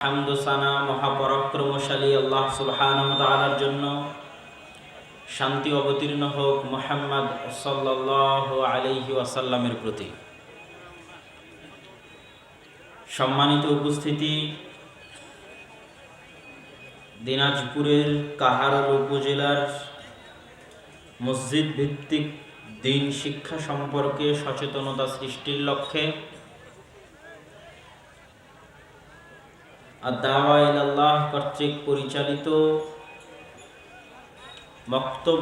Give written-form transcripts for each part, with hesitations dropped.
হামদুসানা মহাপরাক্রমশালী আল্লাহ সুবহানাহু ওয়া তাআলার জন্য শান্তি অবতীর্ণ হোক মুহাম্মদ সাল্লাল্লাহু আলাইহি ওয়াসাল্লামের প্রতি। সম্মানিত উপস্থিতি, দিনাজপুরের কাহারোল উপজেলার মসজিদ ভিত্তিক দিন শিক্ষা সম্পর্কে সচেতনতা সৃষ্টির লক্ষ্যে আদ-দাওয়া ইলাল্লাহ কর্তৃক পরিচালিত মক্তব,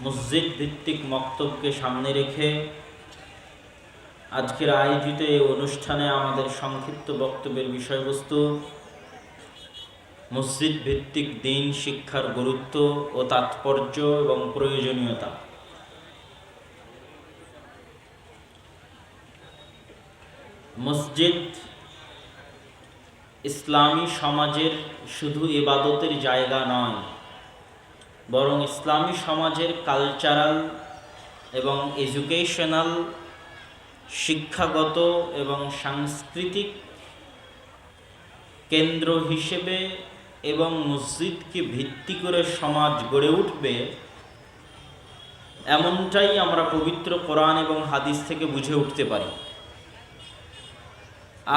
মসজিদ ভিত্তিক মক্তবকে সামনে রেখে আজকের আয়োজিত এই অনুষ্ঠানে আমাদের সংক্ষিপ্ত বক্তব্যের বিষয়বস্তু মসজিদ ভিত্তিক দিন শিক্ষার গুরুত্ব ও তাৎপর্য এবং প্রয়োজনীয়তা। মসজিদ ইসলামী সমাজের শুধু ইবাদতের জায়গা নয়, বরং ইসলামী সমাজের কালচারাল এবং এডুকেশনাল, শিক্ষাগত এবং সাংস্কৃতিক কেন্দ্র হিসেবে এবং মসজিদকে ভিত্তি করে সমাজ গড়ে উঠবে, এমনটাই আমরা পবিত্র কোরআন এবং হাদিস থেকে বুঝে উঠতে পারি।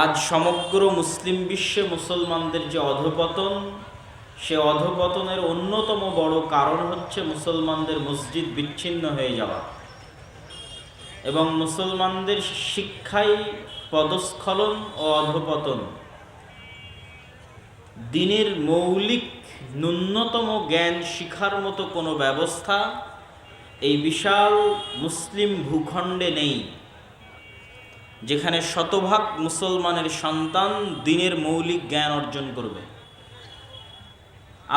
আজ সমগ্র মুসলিম বিশ্বে মুসলমানদের যে অধঃপতন, সে অধঃপতনের অন্যতম বড় কারণ হচ্ছে মুসলমানদের মসজিদ বিচ্ছিন্ন হয়ে যাওয়া এবং মুসলমানদের শিক্ষায় পদস্খলন ও অধঃপতন। দিনের মৌলিক ন্যূনতম জ্ঞান শিখার মতো কোনো ব্যবস্থা এই বিশাল মুসলিম ভূখণ্ডে নেই, যেখানে শতভাগ মুসলমানের সন্তান দিনের মৌলিক জ্ঞান অর্জন করবে।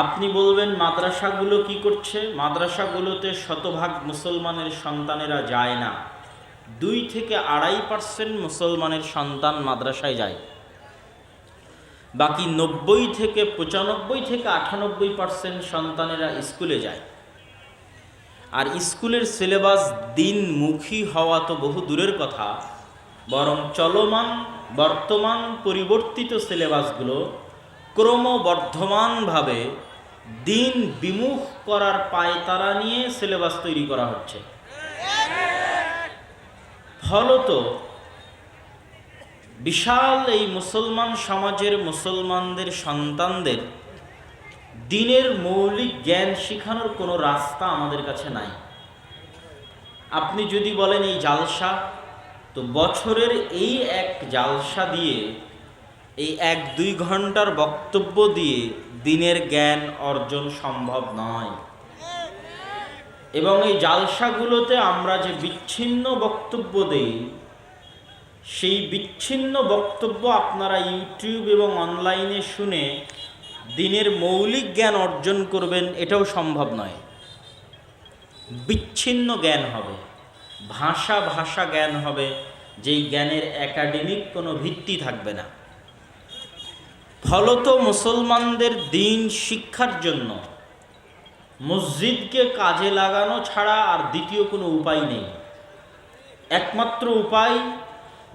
আপনি বলবেন মাদ্রাসাগুলো কি করছে? মাদ্রাসাগুলোতে শতভাগ মুসলমানের সন্তানেরা যায় না। 2 থেকে 2.5% মুসলমানের সন্তান মাদ্রাসায় যায়, বাকি 90 থেকে 95 থেকে 98% সন্তানেরা স্কুলে যায়। আর স্কুলের সিলেবাস দিনমুখী হওয়া তো বহু দূরের কথা, বরং চলমান বর্তমান পরিবর্তিত সিলেবাসগুলো ক্রমবর্ধমানভাবে দিন বিমুখ করার পায়তারা নিয়ে সিলেবাস তৈরি করা হচ্ছে। ফলত বিশাল এই মুসলমান সমাজের মুসলমানদের সন্তানদের দিনের মৌলিক জ্ঞান শিখানোর কোনো রাস্তা আমাদের কাছে নাই। আপনি যদি বলেন এই জালসা, তো বছরের এই এক জালসা দিয়ে, এই 1-2 ঘন্টার বক্তব্য দিয়ে দিনের জ্ঞান অর্জন সম্ভব নয়। এবং এই জালসাগুলোতে আমরা যে বিচ্ছিন্ন বক্তব্য দেই, সেই বিচ্ছিন্ন বক্তব্য আপনারা ইউটিউব এবং অনলাইনে শুনে দিনের মৌলিক জ্ঞান অর্জন করবেন, এটাও সম্ভব নয়। বিচ্ছিন্ন জ্ঞান হবে, ভাষা জ্ঞান হবে, যেই জ্ঞানের একাডেমিক কোনো ভিত্তি থাকবে না। ফলত মুসলমানদের দিন শিক্ষার জন্য মসজিদকে কাজে লাগানো ছাড়া আর দ্বিতীয় কোনো উপায় নেই। একমাত্র উপায়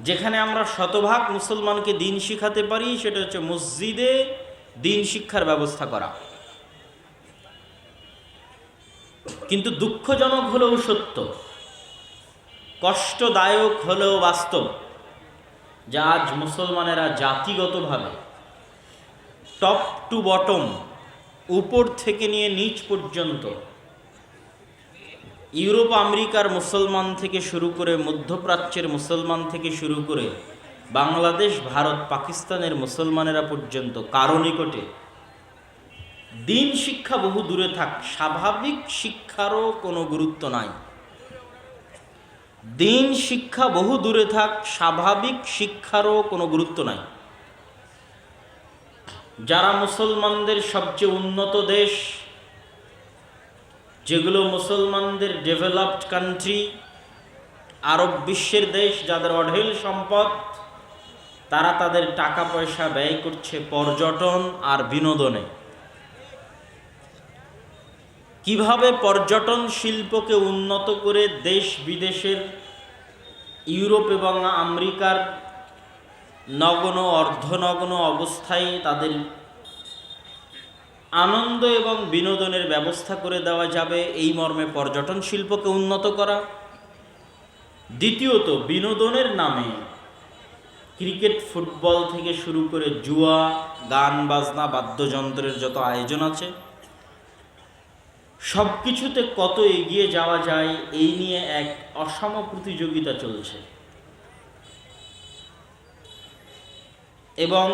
যেখানে আমরা শতভাগ মুসলমানকে দিন শিখাতে পারি, সেটা হচ্ছে মসজিদে দিন শিক্ষার ব্যবস্থা করা। কিন্তু দুঃখজনক হলেও সত্য, কষ্টদায়ক হলেও বাস্তব, যে আজ মুসলমানেরা জাতিগতভাবে টপ টু বটম, উপর থেকে নিয়ে নিচ পর্যন্ত, ইউরোপ আমেরিকার মুসলমান থেকে শুরু করে, মধ্যপ্রাচ্যের মুসলমান থেকে শুরু করে বাংলাদেশ, ভারত, পাকিস্তানের মুসলমানেরা পর্যন্ত কারো নিকটে দিন শিক্ষা বহু দূরে থাক, স্বাভাবিক শিক্ষারও কোনো গুরুত্ব নাই। দিন শিক্ষা বহু দূরে থাক, স্বাভাবিক শিক্ষারও কোনো গুরুত্ব নাই। যারা মুসলমানদের সবচেয়ে উন্নত দেশ, যেগুলো মুসলমানদের ডেভেলপড কান্ট্রি, আরব বিশ্বের দেশ, যাদের অঢেল সম্পদ, তারা তাদের টাকা পয়সা ব্যয় করছে পর্যটন আর বিনোদনে। কিভাবে পর্যটন শিল্পকে উন্নত করে দেশ বিদেশের, ইউরোপ এবং আমেরিকার নগ্ন অর্ধনগ্ন অবস্থায় তাদের আনন্দ এবং বিনোদনের ব্যবস্থা করে দেওয়া যাবে, এই মর্মে পর্যটন শিল্পকে উন্নত করা। দ্বিতীয়ত, বিনোদনের নামে ক্রিকেট ফুটবল থেকে শুরু করে জুয়া, গান বাজনা, বাদ্যযন্ত্রের যত আয়োজন আছে সব কিছুতে কত এগিয়ে যাওয়া যায় এই নিয়ে এক অসম প্রতিযোগিতা চলছে। এবং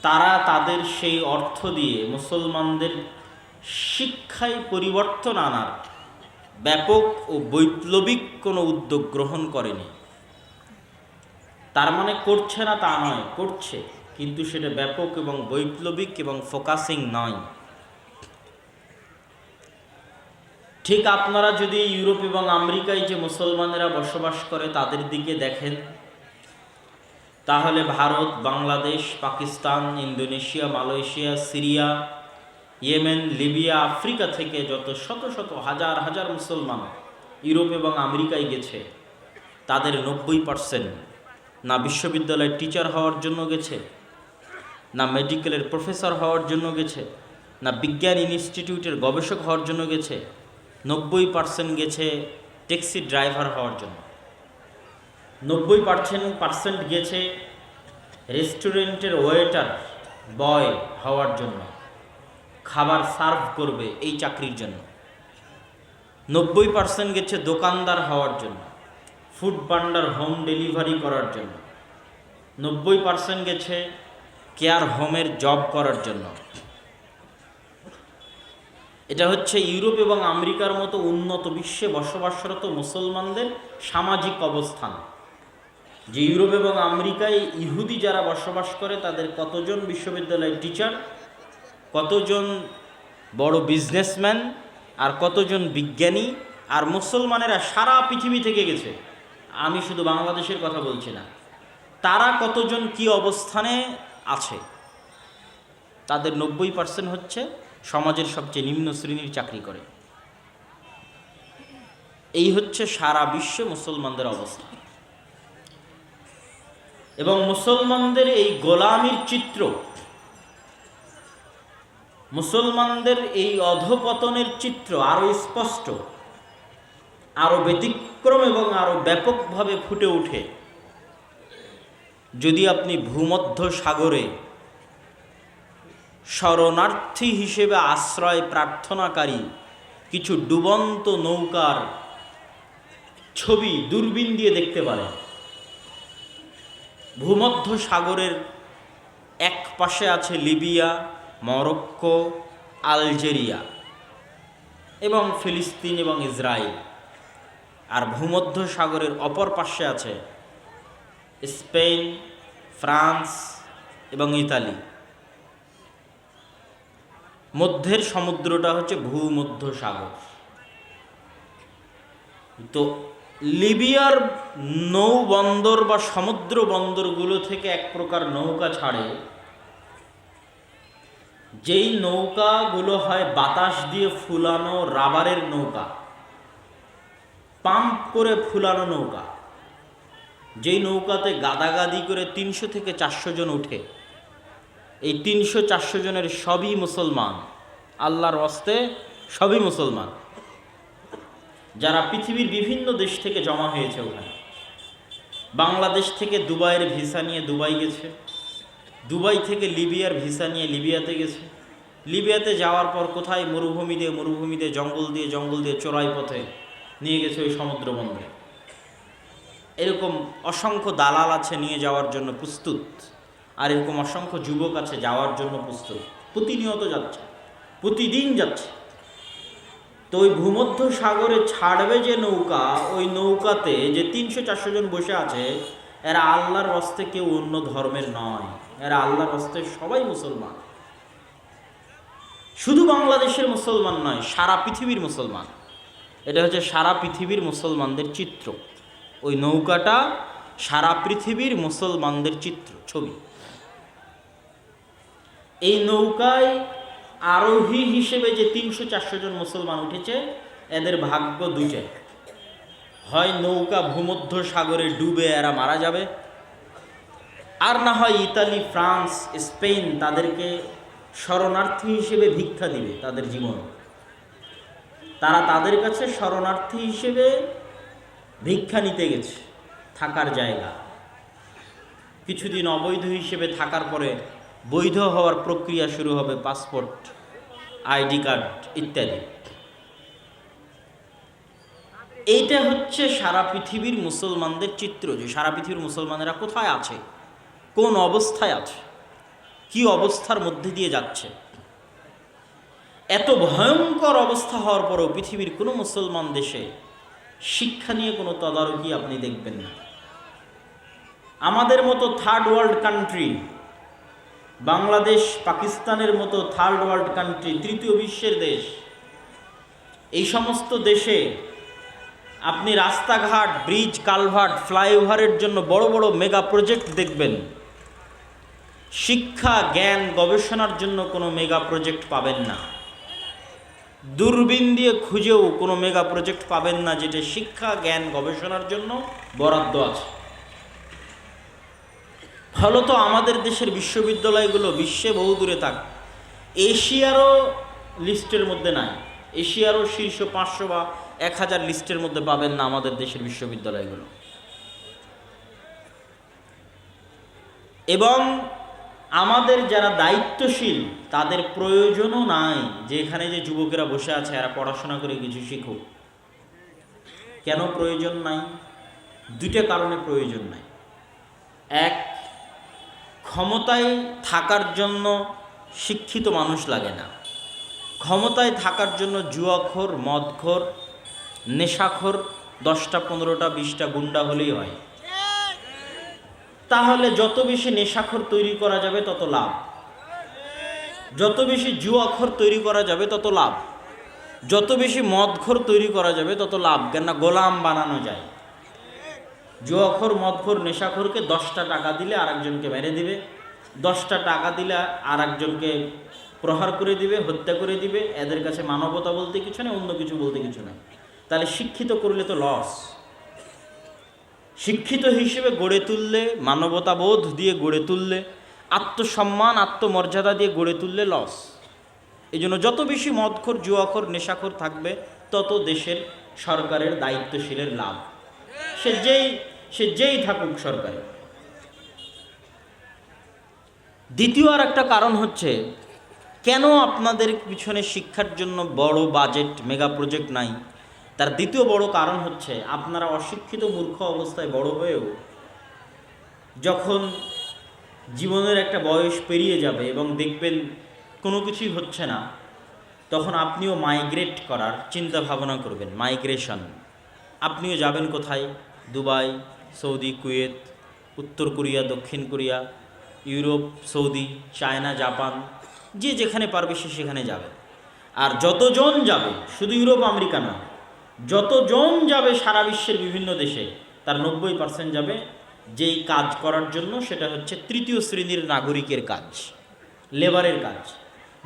তারা তাদের সেই অর্থ দিয়ে মুসলমানদের শিক্ষায় পরিবর্তন আনার ব্যাপক ও বৈপ্লবিক কোনো উদ্যোগ গ্রহণ করেনি। তার মানে করছে না তা নয়, করছে, কিন্তু সেটা ব্যাপক এবং বৈপ্লবিক এবং ফোকাসিং নয়। ঠিক আপনারা যদি ইউরোপ এবং আমেরিকায় যে মুসলমানেরা বসবাস করে তাদের দিকে দেখেন, তাহলে Bharat, Bangladesh, Pakistan, Indonesia, Malaysia, Syria, Yemen, Libya, Africa থেকে যত শত শত হাজার হাজার মুসলমান ইউরোপ এবং আমেরিকায় গেছে, তাদের 90% না বিশ্ববিদ্যালয়ের টিচার হওয়ার জন্য গেছে, না মেডিকেলের প্রফেসর হওয়ার জন্য গেছে, না বিজ্ঞান ইনস্টিটিউটের গবেষক হওয়ার জন্য গেছে। 90% গেছে ট্যাক্সি ড্রাইভার হওয়ার জন্য। 90% গেছে রেস্টুরেন্টের ওয়েটার, বয় হওয়ার জন্য, খাবার সার্ভ করবে এই চাকরির জন্য। 90% গেছে দোকানদার হওয়ার জন্য, ফুড পান্ডার, হোম ডেলিভারি করার জন্য। 90% গেছে কেয়ার হোমের জব করার জন্য। এটা হচ্ছে ইউরোপ এবং আমেরিকার মতো উন্নত বিশ্বে বসবাসরত মুসলমানদের সামাজিক অবস্থান। যে ইউরোপ এবং আমেরিকায় ইহুদি যারা বসবাস করে তাদের কতজন বিশ্ববিদ্যালয়ের টিচার, কতজন বড় বিজনেসম্যান, আর কতজন বিজ্ঞানী, আর মুসলমানেরা সারা পৃথিবী থেকে গেছে, আমি শুধু বাংলাদেশের কথা বলছি না, তারা কতজন কি অবস্থানে আছে। তাদের 90% হচ্ছে সমাজের সবচেয়ে নিম্ন শ্রেণীর চাকরি করে। এই হচ্ছে সারা বিশ্বে মুসলমানদের অবস্থা। এবং মুসলমানদের এই গোলামির চিত্র, মুসলমানদের এই অধপতনের চিত্র আরো স্পষ্ট, আরো ব্যতিক্রম এবং আরো ব্যাপকভাবে ফুটে ওঠে যদি আপনি ভূমধ্য সাগরে শরণার্থী হিসেবে আশ্রয় প্রার্থনাকারী কিছু ডুবন্ত নৌকার ছবি দূরবীন দিয়ে দেখতে পারেন। ভূমধ্য সাগরের এক পাশে আছে লিবিয়া, মরক্কো, আলজেরিয়া এবং ফিলিস্তিন এবং ইসরায়েল, আর ভূমধ্য সাগরের অপর পাশে আছে স্পেন, ফ্রান্স এবং ইতালি। মধ্যের সমুদ্রটা হচ্ছে ভূমধ্য সাগর। তো লিবিয়ার নৌ বন্দর বা সমুদ্র বন্দরগুলো থেকে এক প্রকার নৌকা ছাড়ে, যেই নৌকাগুলো হয় বাতাস দিয়ে ফুলানো রাবারের নৌকা, পাম্প করে ফুলানো নৌকা, যেই নৌকাতে গাদাগাদি করে 300 থেকে 400 জন উঠে। এই 300-400 জনের সবই মুসলমান, আল্লাহর হস্তে সবই মুসলমান, যারা পৃথিবীর বিভিন্ন দেশ থেকে জমা হয়েছে ওখানে। বাংলাদেশ থেকে দুবাইয়ের ভিসা নিয়ে দুবাই গেছে, দুবাই থেকে লিবিয়ার ভিসা নিয়ে লিবিয়াতে গেছে, লিবিয়াতে যাওয়ার পর কোথায় মরুভূমি দিয়ে জঙ্গল দিয়ে চোরাই পথে নিয়ে গেছে ওই সমুদ্র বন্দরে। এরকম অসংখ্য দালাল আছে নিয়ে যাওয়ার জন্য প্রস্তুত, আর এরকম অসংখ্য যুবক আছে যাওয়ার জন্য প্রস্তুত, প্রতিনিয়ত যাচ্ছে, প্রতিদিন যাচ্ছে। তো ওই ভূমধ্য সাগরে ছাড়বে যে নৌকা, ওই নৌকাতে যে 300-400 জন বসে আছে, এরা আল্লাহর হস্তে কেউ অন্য ধর্মের নয়, এরা আল্লাহর হস্তে সবাই মুসলমান। শুধু বাংলাদেশের মুসলমান নয়, সারা পৃথিবীর মুসলমান। এটা হচ্ছে সারা পৃথিবীর মুসলমানদের চিত্র। ওই নৌকাটা সারা পৃথিবীর মুসলমানদের চিত্র, ছবি। এই নৌকায় আরোহী হিসেবে যে 300-400 জন মুসলমান উঠেছে, এদের ভাগ্য দুইটা, হয় নৌকা ভূমধ্য সাগরে ডুবে এরা মারা যাবে, আর না হয় ইতালি, ফ্রান্স, স্পেন তাদেরকে শরণার্থী হিসেবে ভিক্ষা দিবে তাদের জীবন। তারা তাদের কাছে শরণার্থী হিসেবে ভিক্ষা নিতে গেছে, থাকার জায়গা। কিছুদিন অবৈধ হিসেবে থাকার পরে বৈধ হওয়ার প্রক্রিয়া শুরু হবে, পাসপোর্ট, আইডি কার্ড ইত্যাদি। এইটা হচ্ছে সারা পৃথিবীর মুসলমানদের চিত্র, যে সারা পৃথিবীর মুসলমানেরা কোথায় আছে, কোন অবস্থায় আছে, কি অবস্থার মধ্যে দিয়ে যাচ্ছে। এত ভয়ঙ্কর অবস্থা হওয়ার পরেও পৃথিবীর কোনো মুসলমান দেশে শিক্ষা নিয়ে কোনো তদারকি আপনি দেখবেন না। আমাদের মতো থার্ড ওয়ার্ল্ড কান্ট্রি, বাংলাদেশ, পাকিস্তানের মতো থার্ড ওয়ার্ল্ড কান্ট্রি, তৃতীয় বিশ্বের দেশ, এই সমস্ত দেশে আপনি রাস্তাঘাট, ব্রিজ, কালভার্ট, ফ্লাইওভারের জন্য বড় বড় মেগা প্রজেক্ট দেখবেন। শিক্ষা, জ্ঞান, গবেষণার জন্য কোনো মেগা প্রজেক্ট পাবেন না। দূরবীন দিয়ে খুঁজেও কোনো মেগা প্রজেক্ট পাবেন না যেটা শিক্ষা, জ্ঞান, গবেষণার জন্য বরাদ্দ আছে। ফলত আমাদের দেশের বিশ্ববিদ্যালয়গুলো বিশ্বে বহু দূরে থাক, এশিয়ারও লিস্টের মধ্যে নাই, এশিয়ারও শীর্ষ 500 বা 1000 লিস্টের মধ্যে পাবেন না আমাদের দেশের বিশ্ববিদ্যালয়গুলো। এবং আমাদের যারা দায়িত্বশীল তাদের প্রয়োজনও নাই যে এখানে যে যুবকেরা বসে আছে এরা পড়াশোনা করে কিছু শিখুক। কেন প্রয়োজন নাই? দুইটা কারণে প্রয়োজন নাই। এক, ক্ষমতায় থাকার জন্য শিক্ষিত মানুষ লাগে না। ক্ষমতায় থাকার জন্য জুয়াখোর, মদখোর, নেশাখোর 10টা 15টা 20টা গুন্ডা হলেই হয়। তাহলে যত বেশি নেশাখোর তৈরি করা যাবে তত লাভ, যত বেশি জুয়াখোর তৈরি করা যাবে তত লাভ, যত বেশি মদখোর তৈরি করা যাবে তত লাভ। কেননা গোলাম বানানো যায়। জুয়াখোর, মদখোর, নেশাখোরকে 10টা টাকা দিলে আরেকজনকে মেরে দিবে, 10টা টাকা দিলে আরেকজনকে প্রহার করে দিবে, হত্যা করে দিবে। এদের কাছে মানবতা বলতে কিছু নেই, অন্য কিছু বলতে কিছু নেই। তাহলে শিক্ষিত করলে তো লস। শিক্ষিত হিসেবে গড়ে তুললে, মানবতাবোধ দিয়ে গড়ে তুললে, আত্মসম্মান, আত্মমর্যাদা দিয়ে গড়ে তুললে লস। এই জন্য যত বেশি মদখোর, জুয়াখোর, নেশাখোর থাকবে তত দেশের সরকারের দায়িত্বশীলের লাভ, সে যেই থাকুক সরকারে। দ্বিতীয় আর একটা কারণ হচ্ছে কেন আপনাদের পিছনে শিক্ষার জন্য বড় বাজেট, মেগা প্রজেক্ট নাই। তার দ্বিতীয় বড় কারণ হচ্ছে আপনারা অশিক্ষিত মূর্খ অবস্থায় বড় হয়েও যখন জীবনের একটা বয়স পেরিয়ে যাবে এবং দেখবেন কোনো কিছুই হচ্ছে না, তখন আপনিও মাইগ্রেট করার চিন্তা ভাবনা করবেন। মাইগ্রেশন, আপনিও যাবেন কোথায়? দুবাই, সৌদি, কুয়েত, উত্তর কোরিয়া, দক্ষিণ Korea, Europe, Saudi, China, Japan, যে যেখানে পারবে সে সেখানে যাবে। আর যতজন যাবে, শুধু ইউরোপ আমেরিকা নয়, যতজন যাবে সারা বিশ্বের বিভিন্ন দেশে, তার 90% যাবে যেই কাজ করার জন্য, সেটা হচ্ছে তৃতীয় শ্রেণীর নাগরিকের কাজ, লেবারের কাজ,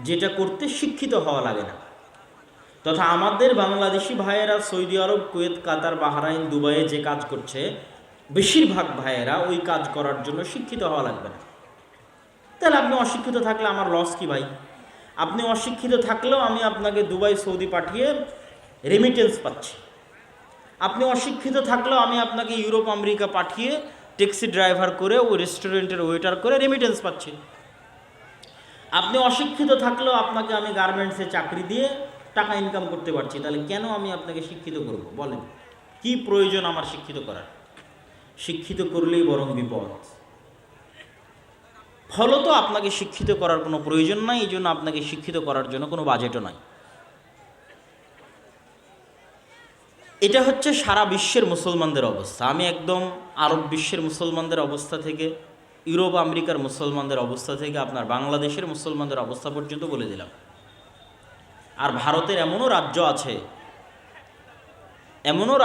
যেটা করতে শিক্ষিত হওয়া লাগে না। তথা আমাদের বাংলাদেশি ভাইয়েরা সৌদি আরব, কুয়েত, কাতার, বাহরাইন, দুবাইয়ে যে কাজ করছে, বেশিরভাগ ভাইয়েরা ওই কাজ করার জন্য শিক্ষিত হওয়া লাগবে না। তাহলে আপনি অশিক্ষিত থাকলে আমার লস কি ভাই? আপনি অশিক্ষিত থাকলেও আমি আপনাকে দুবাই, সৌদি পাঠিয়ে রেমিটেন্স পাচ্ছি। আপনি অশিক্ষিত থাকলেও আমি আপনাকে ইউরোপ, আমেরিকা পাঠিয়ে ট্যাক্সি ড্রাইভার করে, ওই রেস্টুরেন্টের ওয়েটার করে রেমিটেন্স পাচ্ছি। আপনি অশিক্ষিত থাকলেও আপনাকে আমি গার্মেন্টসে চাকরি দিয়ে টাকা ইনকাম করতে পারছি। তাহলে কেন আমি আপনাকে শিক্ষিত করব? বলেন, কি প্রয়োজন আমার শিক্ষিত করার? শিক্ষিত করলেই বরং বিপদ। ফলত আপনাকে শিক্ষিত করার কোনো প্রয়োজন নাই, এই জন্য আপনাকে শিক্ষিত করার জন্য কোনো বাজেটও নাই। এটা হচ্ছে সারা বিশ্বের মুসলমানদের অবস্থা। আমি একদম আরব বিশ্বের মুসলমানদের অবস্থা থেকে, ইউরোপ আমেরিকার মুসলমানদের অবস্থা থেকে আপনার বাংলাদেশের মুসলমানদের অবস্থা পর্যন্ত বলে দিলাম। আর ভারতের এমনও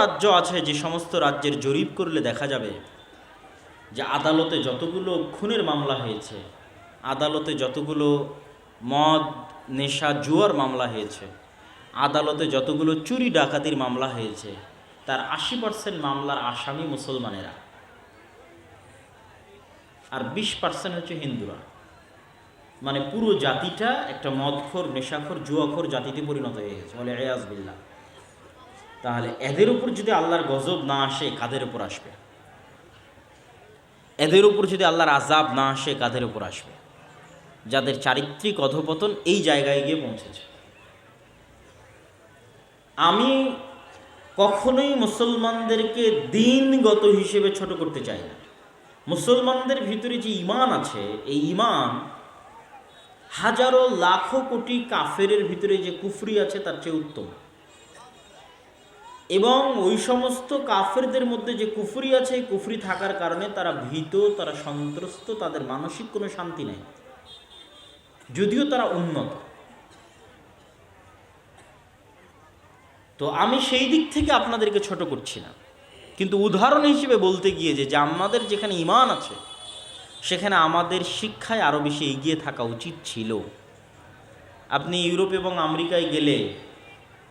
রাজ্য আছে যে সমস্ত রাজ্যের জরিপ করলে দেখা যাবে যে আদালতে যতগুলো খুনের মামলা হয়েছে, আদালতে যতগুলো মদ, নেশা, জুয়ার মামলা হয়েছে, আদালতে যতগুলো চুরি ডাকাতির মামলা হয়েছে, তার 80% মামলার আসামি মুসলমানেরা। আর 20% হচ্ছে হিন্দুরা। মানে পুরো জাতিটা একটা মদখোর, নেশাখোর, জুয়াখোর জাতিতে পরিণত হয়ে গেছে, বলে আয়াজ বিল্লাহ। তাহলে এদের উপর যদি আল্লাহর গজব না আসে, কাদের উপর আসবে? এদের উপর যদি আল্লাহর আযাব না আসে, কাদের উপর আসবে? যাদের চারিত্রিক অধপতন এই জায়গায় গিয়ে পৌঁছেছে। আমি কখনোই মুসলমানদেরকে দিনগত হিসেবে ছোট করতে চাই না। মুসলমানদের ভিতরে যে ঈমান আছে, এই ঈমান হাজারো লাখো কোটি কাফেরের ভিতরে যে কুফরি আছে তার চেয়ে উত্তম। এবং ওই সমস্ত কাফেরদের মধ্যে যে কুফরি আছে, এই কুফরি থাকার কারণে তারা ভীত, তারা সন্ত্রস্ত, তাদের মানসিক কোনো শান্তি নেই, যদিও তারা উন্নত। তো আমি সেই দিক থেকে আপনাদেরকে ছোট করছি না, কিন্তু উদাহরণ হিসেবে বলতে গিয়ে যে আমাদের যেখানে ঈমান আছে সেখানে আমাদের শিক্ষায় আরও বেশি এগিয়ে থাকা উচিত ছিল। আপনি ইউরোপ এবং আমেরিকায় গেলে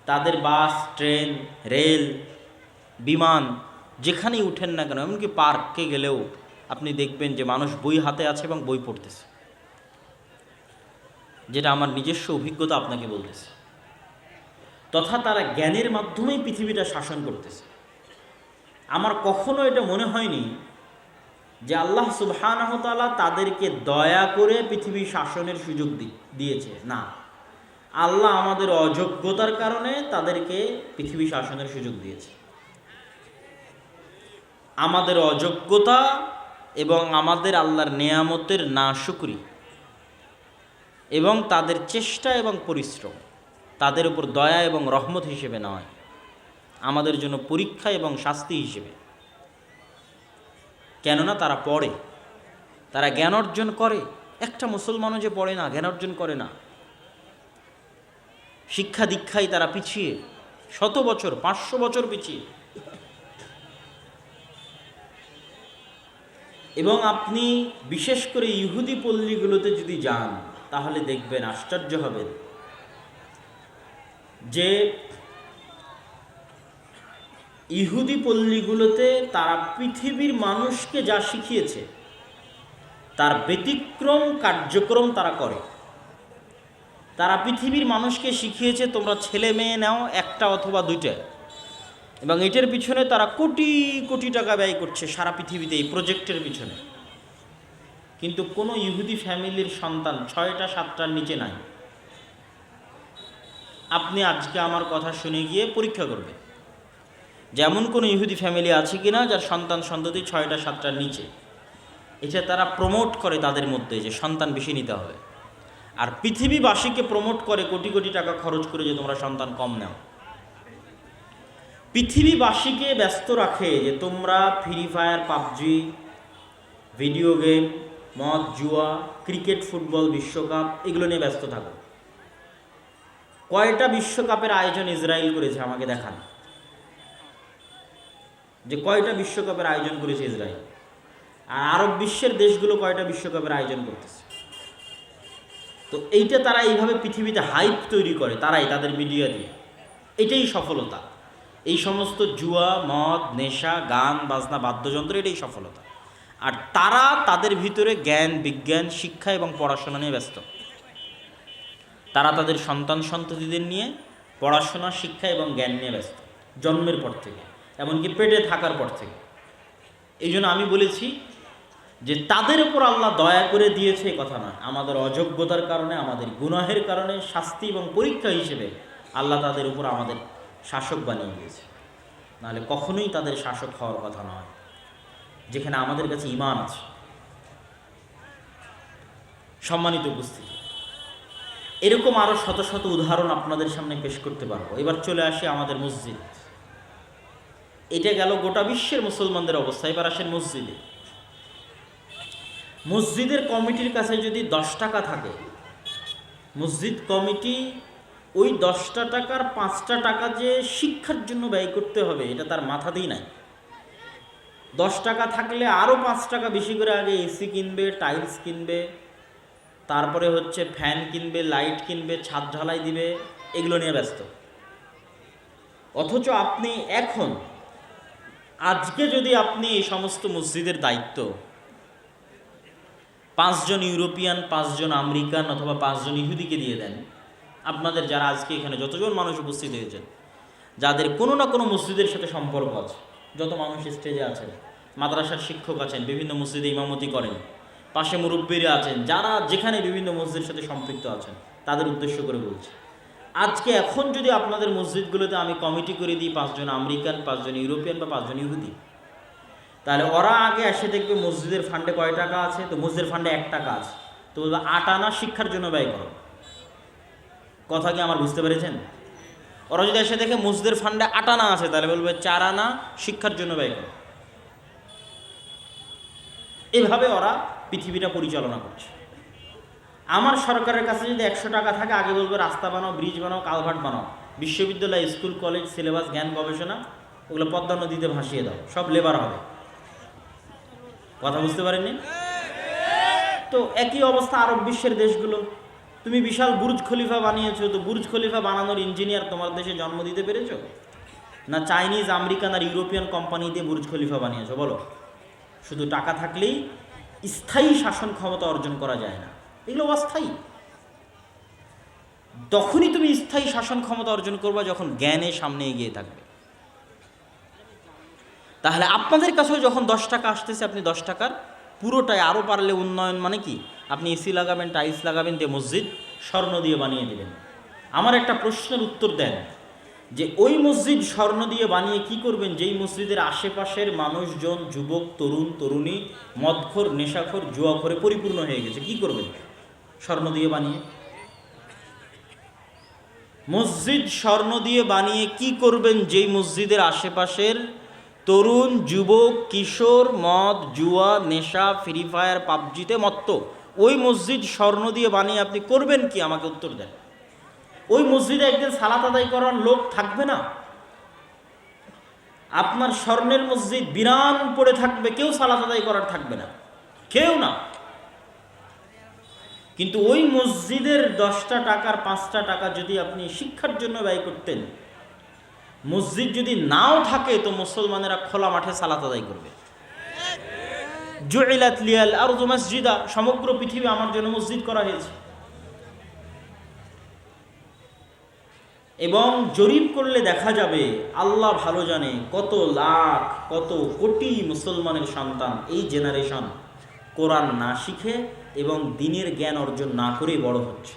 তাদের বাস, ট্রেন, রেল, বিমান যেখানেই উঠেন না কেন, এমনকি পার্কে গেলেও আপনি দেখবেন যে মানুষ বই হাতে আছে এবং বই পড়তেছে। যেটা আমার নিজস্ব অভিজ্ঞতা আপনাকে বলতেছে। তথা তারা জ্ঞানের মাধ্যমেই পৃথিবীটা শাসন করতেছে। আমার কখনো এটা মনে হয়নি যে আল্লাহ সুবহানাহু ওয়া তাআলা তাদেরকে দয়া করে পৃথিবী শাসনের সুযোগ দিয়েছে। না, আল্লাহ আমাদের অযোগ্যতার কারণে তাদেরকে পৃথিবী শাসনের সুযোগ দিয়েছে। আমাদের অযোগ্যতা এবং আমাদের আল্লাহর নেয়ামতের নাশুকরি এবং তাদের চেষ্টা এবং পরিশ্রম তাদের উপর দয়া এবং রহমত হিসেবে নয়, আমাদের জন্য পরীক্ষা এবং শাস্তি হিসেবে। কেননা তারা পড়ে, তারা জ্ঞান অর্জন করে। একটা মুসলমানও যে পড়ে না, জ্ঞান অর্জন করে না। শিক্ষা দীক্ষায় তারা পিছিয়ে, 100 বছর 500 বছর পিছিয়ে। এবং আপনি বিশেষ করে ইহুদি পল্লীগুলোতে যদি যান তাহলে দেখবেন, আশ্চর্য হবেন যে ইহুদি পল্লীগুলোতে তারা পৃথিবীর মানুষকে যা শিখিয়েছে তার ব্যতিক্রম কার্যক্রম তারা করে। তারা পৃথিবীর মানুষকে শিখিয়েছে তোমরা ছেলে মেয়ে নাও, একটা অথবা দুইটা, এবং এটার পিছনে তারা কোটি কোটি টাকা ব্যয় করছে সারা পৃথিবীতে এই প্রজেক্টের পিছনে। কিন্তু কোনো ইহুদি ফ্যামিলির সন্তান 6টা 7টার নিচে নাই। আপনি আজকে আমার কথা শুনে গিয়ে পরীক্ষা করবেন যেমন কোনো ইহুদি ফ্যামিলি আছে কিনা যার সন্তান সন্ততি 6টা 7টার নিচে। এটা তারা প্রমোট করে তাদের মধ্যে যে সন্তান বেশি নিতে হবে, আর পৃথিবীবাসীকে প্রমোট করে কোটি কোটি টাকা খরচ করে যে তোমরা সন্তান কম নাও। পৃথিবীবাসীকে ব্যস্ত রাখে যে তোমরা free fire, PUBG, video game, মদ, জুয়া, ক্রিকেট, ফুটবল, বিশ্বকাপ এগুলো নিয়ে ব্যস্ত থাকো। কয়টা বিশ্বকাপের আয়োজন ইসরায়েল করেছে আমাকে দেখান, যে কয়টা বিশ্বকাপের আয়োজন করেছে ইসরায়েল। আর আরব বিশ্বের দেশগুলো কয়টা বিশ্বকাপের আয়োজন করতেছে। তো এইটা তারা এইভাবে পৃথিবীতে হাইপ তৈরি করে, তারাই তাদের মিডিয়া দিয়ে। এটাই সফলতা। এই সমস্ত জুয়া, মদ, নেশা, গান বাজনা, বাদ্যযন্ত্র, এটাই সফলতা। আর তারা তাদের ভিতরে জ্ঞান, বিজ্ঞান, শিক্ষা এবং পড়াশোনা নিয়ে ব্যস্ত। তারা তাদের সন্তান সন্ততিদের নিয়ে পড়াশোনা, শিক্ষা এবং জ্ঞান নিয়ে ব্যস্ত, জন্মের পর থেকে, এমনকি পেটে থাকার পর থেকে। এই জন্য আমি বলেছি যে তাদের উপর আল্লাহ দয়া করে দিয়েছে কথা নয়, আমাদের অযোগ্যতার কারণে, আমাদের গুনাহের কারণে শাস্তি এবং পরীক্ষা হিসেবে আল্লাহ তাদের উপর আমাদের শাসক বানিয়ে দিয়েছে। নাহলে কখনোই তাদের শাসক হওয়ার কথা নয়, যেখানে আমাদের কাছে ঈমান আছে। সম্মানিত উপস্থিতি, এরকম আরও শত শত উদাহরণ আপনাদের সামনে পেশ করতে পারবো। এবার চলে আসি আমাদের মসজিদ। এটা গেল গোটা বিশ্বের মুসলমানদের অবস্থা। এবার আসেন মসজিদে। মসজিদের কমিটির কাছে যদি 10 টাকা থাকে, মসজিদ কমিটি ওই 10টা টাকার 5টা টাকা যে শিক্ষার জন্য ব্যয় করতে হবে এটা তার মাথাতেই নাই। 10 টাকা থাকলে আরও 5 টাকা বেশি করে আগে এসি কিনবে, টাইলস কিনবে, তারপরে হচ্ছে ফ্যান কিনবে, লাইট কিনবে, ছাদ ঢালাই দিবে, এগুলো নিয়ে ব্যস্ত। অথচ আপনি আজকে যদি আপনি এই সমস্ত মসজিদের দায়িত্ব 5 জন ইউরোপিয়ান, 5 জন আমেরিকান অথবা 5 জন ইহুদিকে দিয়ে দেন। আপনাদের যারা আজকে এখানে যতজন মানুষ উপস্থিত হয়েছেন, যাদের কোনো না কোনো মসজিদের সাথে সম্পর্ক আছে, যত মানুষ স্টেজে আছেন, মাদ্রাসার শিক্ষক আছেন, বিভিন্ন মসজিদে ইমামতি করেন, পাশে মুরব্বীরা আছেন, যারা যেখানে বিভিন্ন মসজিদের সাথে সম্পৃক্ত আছেন, তাদের উদ্দেশ্য করে বলছি, আজকে এখন যদি আপনাদের মসজিদগুলোতে আমি কমিটি করে দিই 5 জন আমেরিকান, 5 জন ইউরোপিয়ান বা 5 জন ইহুদি, তাহলে ওরা আগে এসে দেখবে মসজিদের ফান্ডে কয় টাকা আছে, তো মসজিদের ফান্ডে 1 টাকা আছে, তো বলবে 8 আনা শিক্ষার জন্য ব্যয় করো। কথা কি আমার বুঝতে পেরেছেন? ওরা যদি এসে দেখে মসজিদের ফান্ডে 8 আনা আছে, তাহলে বলবে 4 আনা শিক্ষার জন্য ব্যয় করো। এভাবে ওরা পৃথিবীটা পরিচালনা করছে। আমার সরকারের কাছে যদি 100 টাকা থাকে, আগে বলবে রাস্তা বানাও, ব্রিজ বানাও, কালভার্ট বানাও, বিশ্ববিদ্যালয়, স্কুল, কলেজ, সিলেবাস, জ্ঞান, গবেষণা, ওগুলো পদ্মা নদীতে ভাসিয়ে দাও, সব লেবার হবে। কথা বুঝতে পারেননি? তো একই অবস্থা আরব বিশ্বের দেশগুলো। তুমি বিশাল বুর্জ খলিফা বানিয়েছো, তো বুর্জ খলিফা বানানোর ইঞ্জিনিয়ার তোমার দেশে জন্ম দিতে পেরেছো? না চাইনিজ, আমেরিকান আর ইউরোপিয়ান কোম্পানি দিয়ে বুর্জ খলিফা বানিয়েছো? বলো। শুধু টাকা থাকলেই স্থায়ী শাসন ক্ষমতা অর্জন করা যায় না, এগুলো অস্থায়ী। তখনই তুমি স্থায়ী শাসন ক্ষমতা অর্জন করবা যখন জ্ঞানে সামনে এগিয়ে থাকবে। তাহলে আপনাদের কাছেও যখন 10 টাকা আসতেছে, আপনি 10 টাকার পুরোটাই, আরও পারলে উন্নয়ন মানে কি, আপনি এসি লাগাবেন, টাইলস লাগাবেন, দিয়ে মসজিদ স্বর্ণ দিয়ে বানিয়ে দেবেন। আমার একটা প্রশ্নের উত্তর দেন, যে ওই মসজিদ স্বর্ণ দিয়ে বানিয়ে কি করবেন, যেই মসজিদের আশেপাশের মানুষজন, যুবক, তরুণ, তরুণী, মদখোর, নেশাখোর, জুয়াখোরে পরিপূর্ণ হয়ে গেছে, কি করবেন স্বর্ণ দিয়ে বানিয়ে? মসজিদ স্বর্ণ দিয়ে বানিয়ে কি করবেন, যেই মসজিদের আশেপাশের তরুণ, যুবক, কিশোর মদ, জুয়া, নেশা, ফ্রি ফায়ার, পাবজিতে মত্ত? ওই মসজিদ স্বর্ণ দিয়ে বানিয়ে আপনি করবেন কি? আমাকে উত্তর দেন। ওই মসজিদে একদিন সালাত আদায় করার লোক থাকবে না। আপনার স্বর্ণের মসজিদ বিরান পড়ে থাকবে, কেউ সালাত আদায় করার থাকবে না, কেউ না। কিন্তু ওই মসজিদের 10টা টাকার 5টা টাকা যদি আপনি শিক্ষার জন্য ব্যয় করতেন, মসজিদ যদি নাও থাকে তো মুসলমানেরা খোলা মাঠে সালাত আদায় করবে। জুইলাত লিয়াল আরদু মাসজিদা, সমগ্র পৃথিবী আমার জন্য মসজিদ করা হয়েছে। এবং জরিপ করলে দেখা যাবে, আল্লাহ ভালো জানে, কত লাখ, কত কোটি মুসলমানের সন্তান এই জেনারেশন কোরআন না শিখে এবং দ্বীনের জ্ঞান অর্জন না করেই বড় হচ্ছে,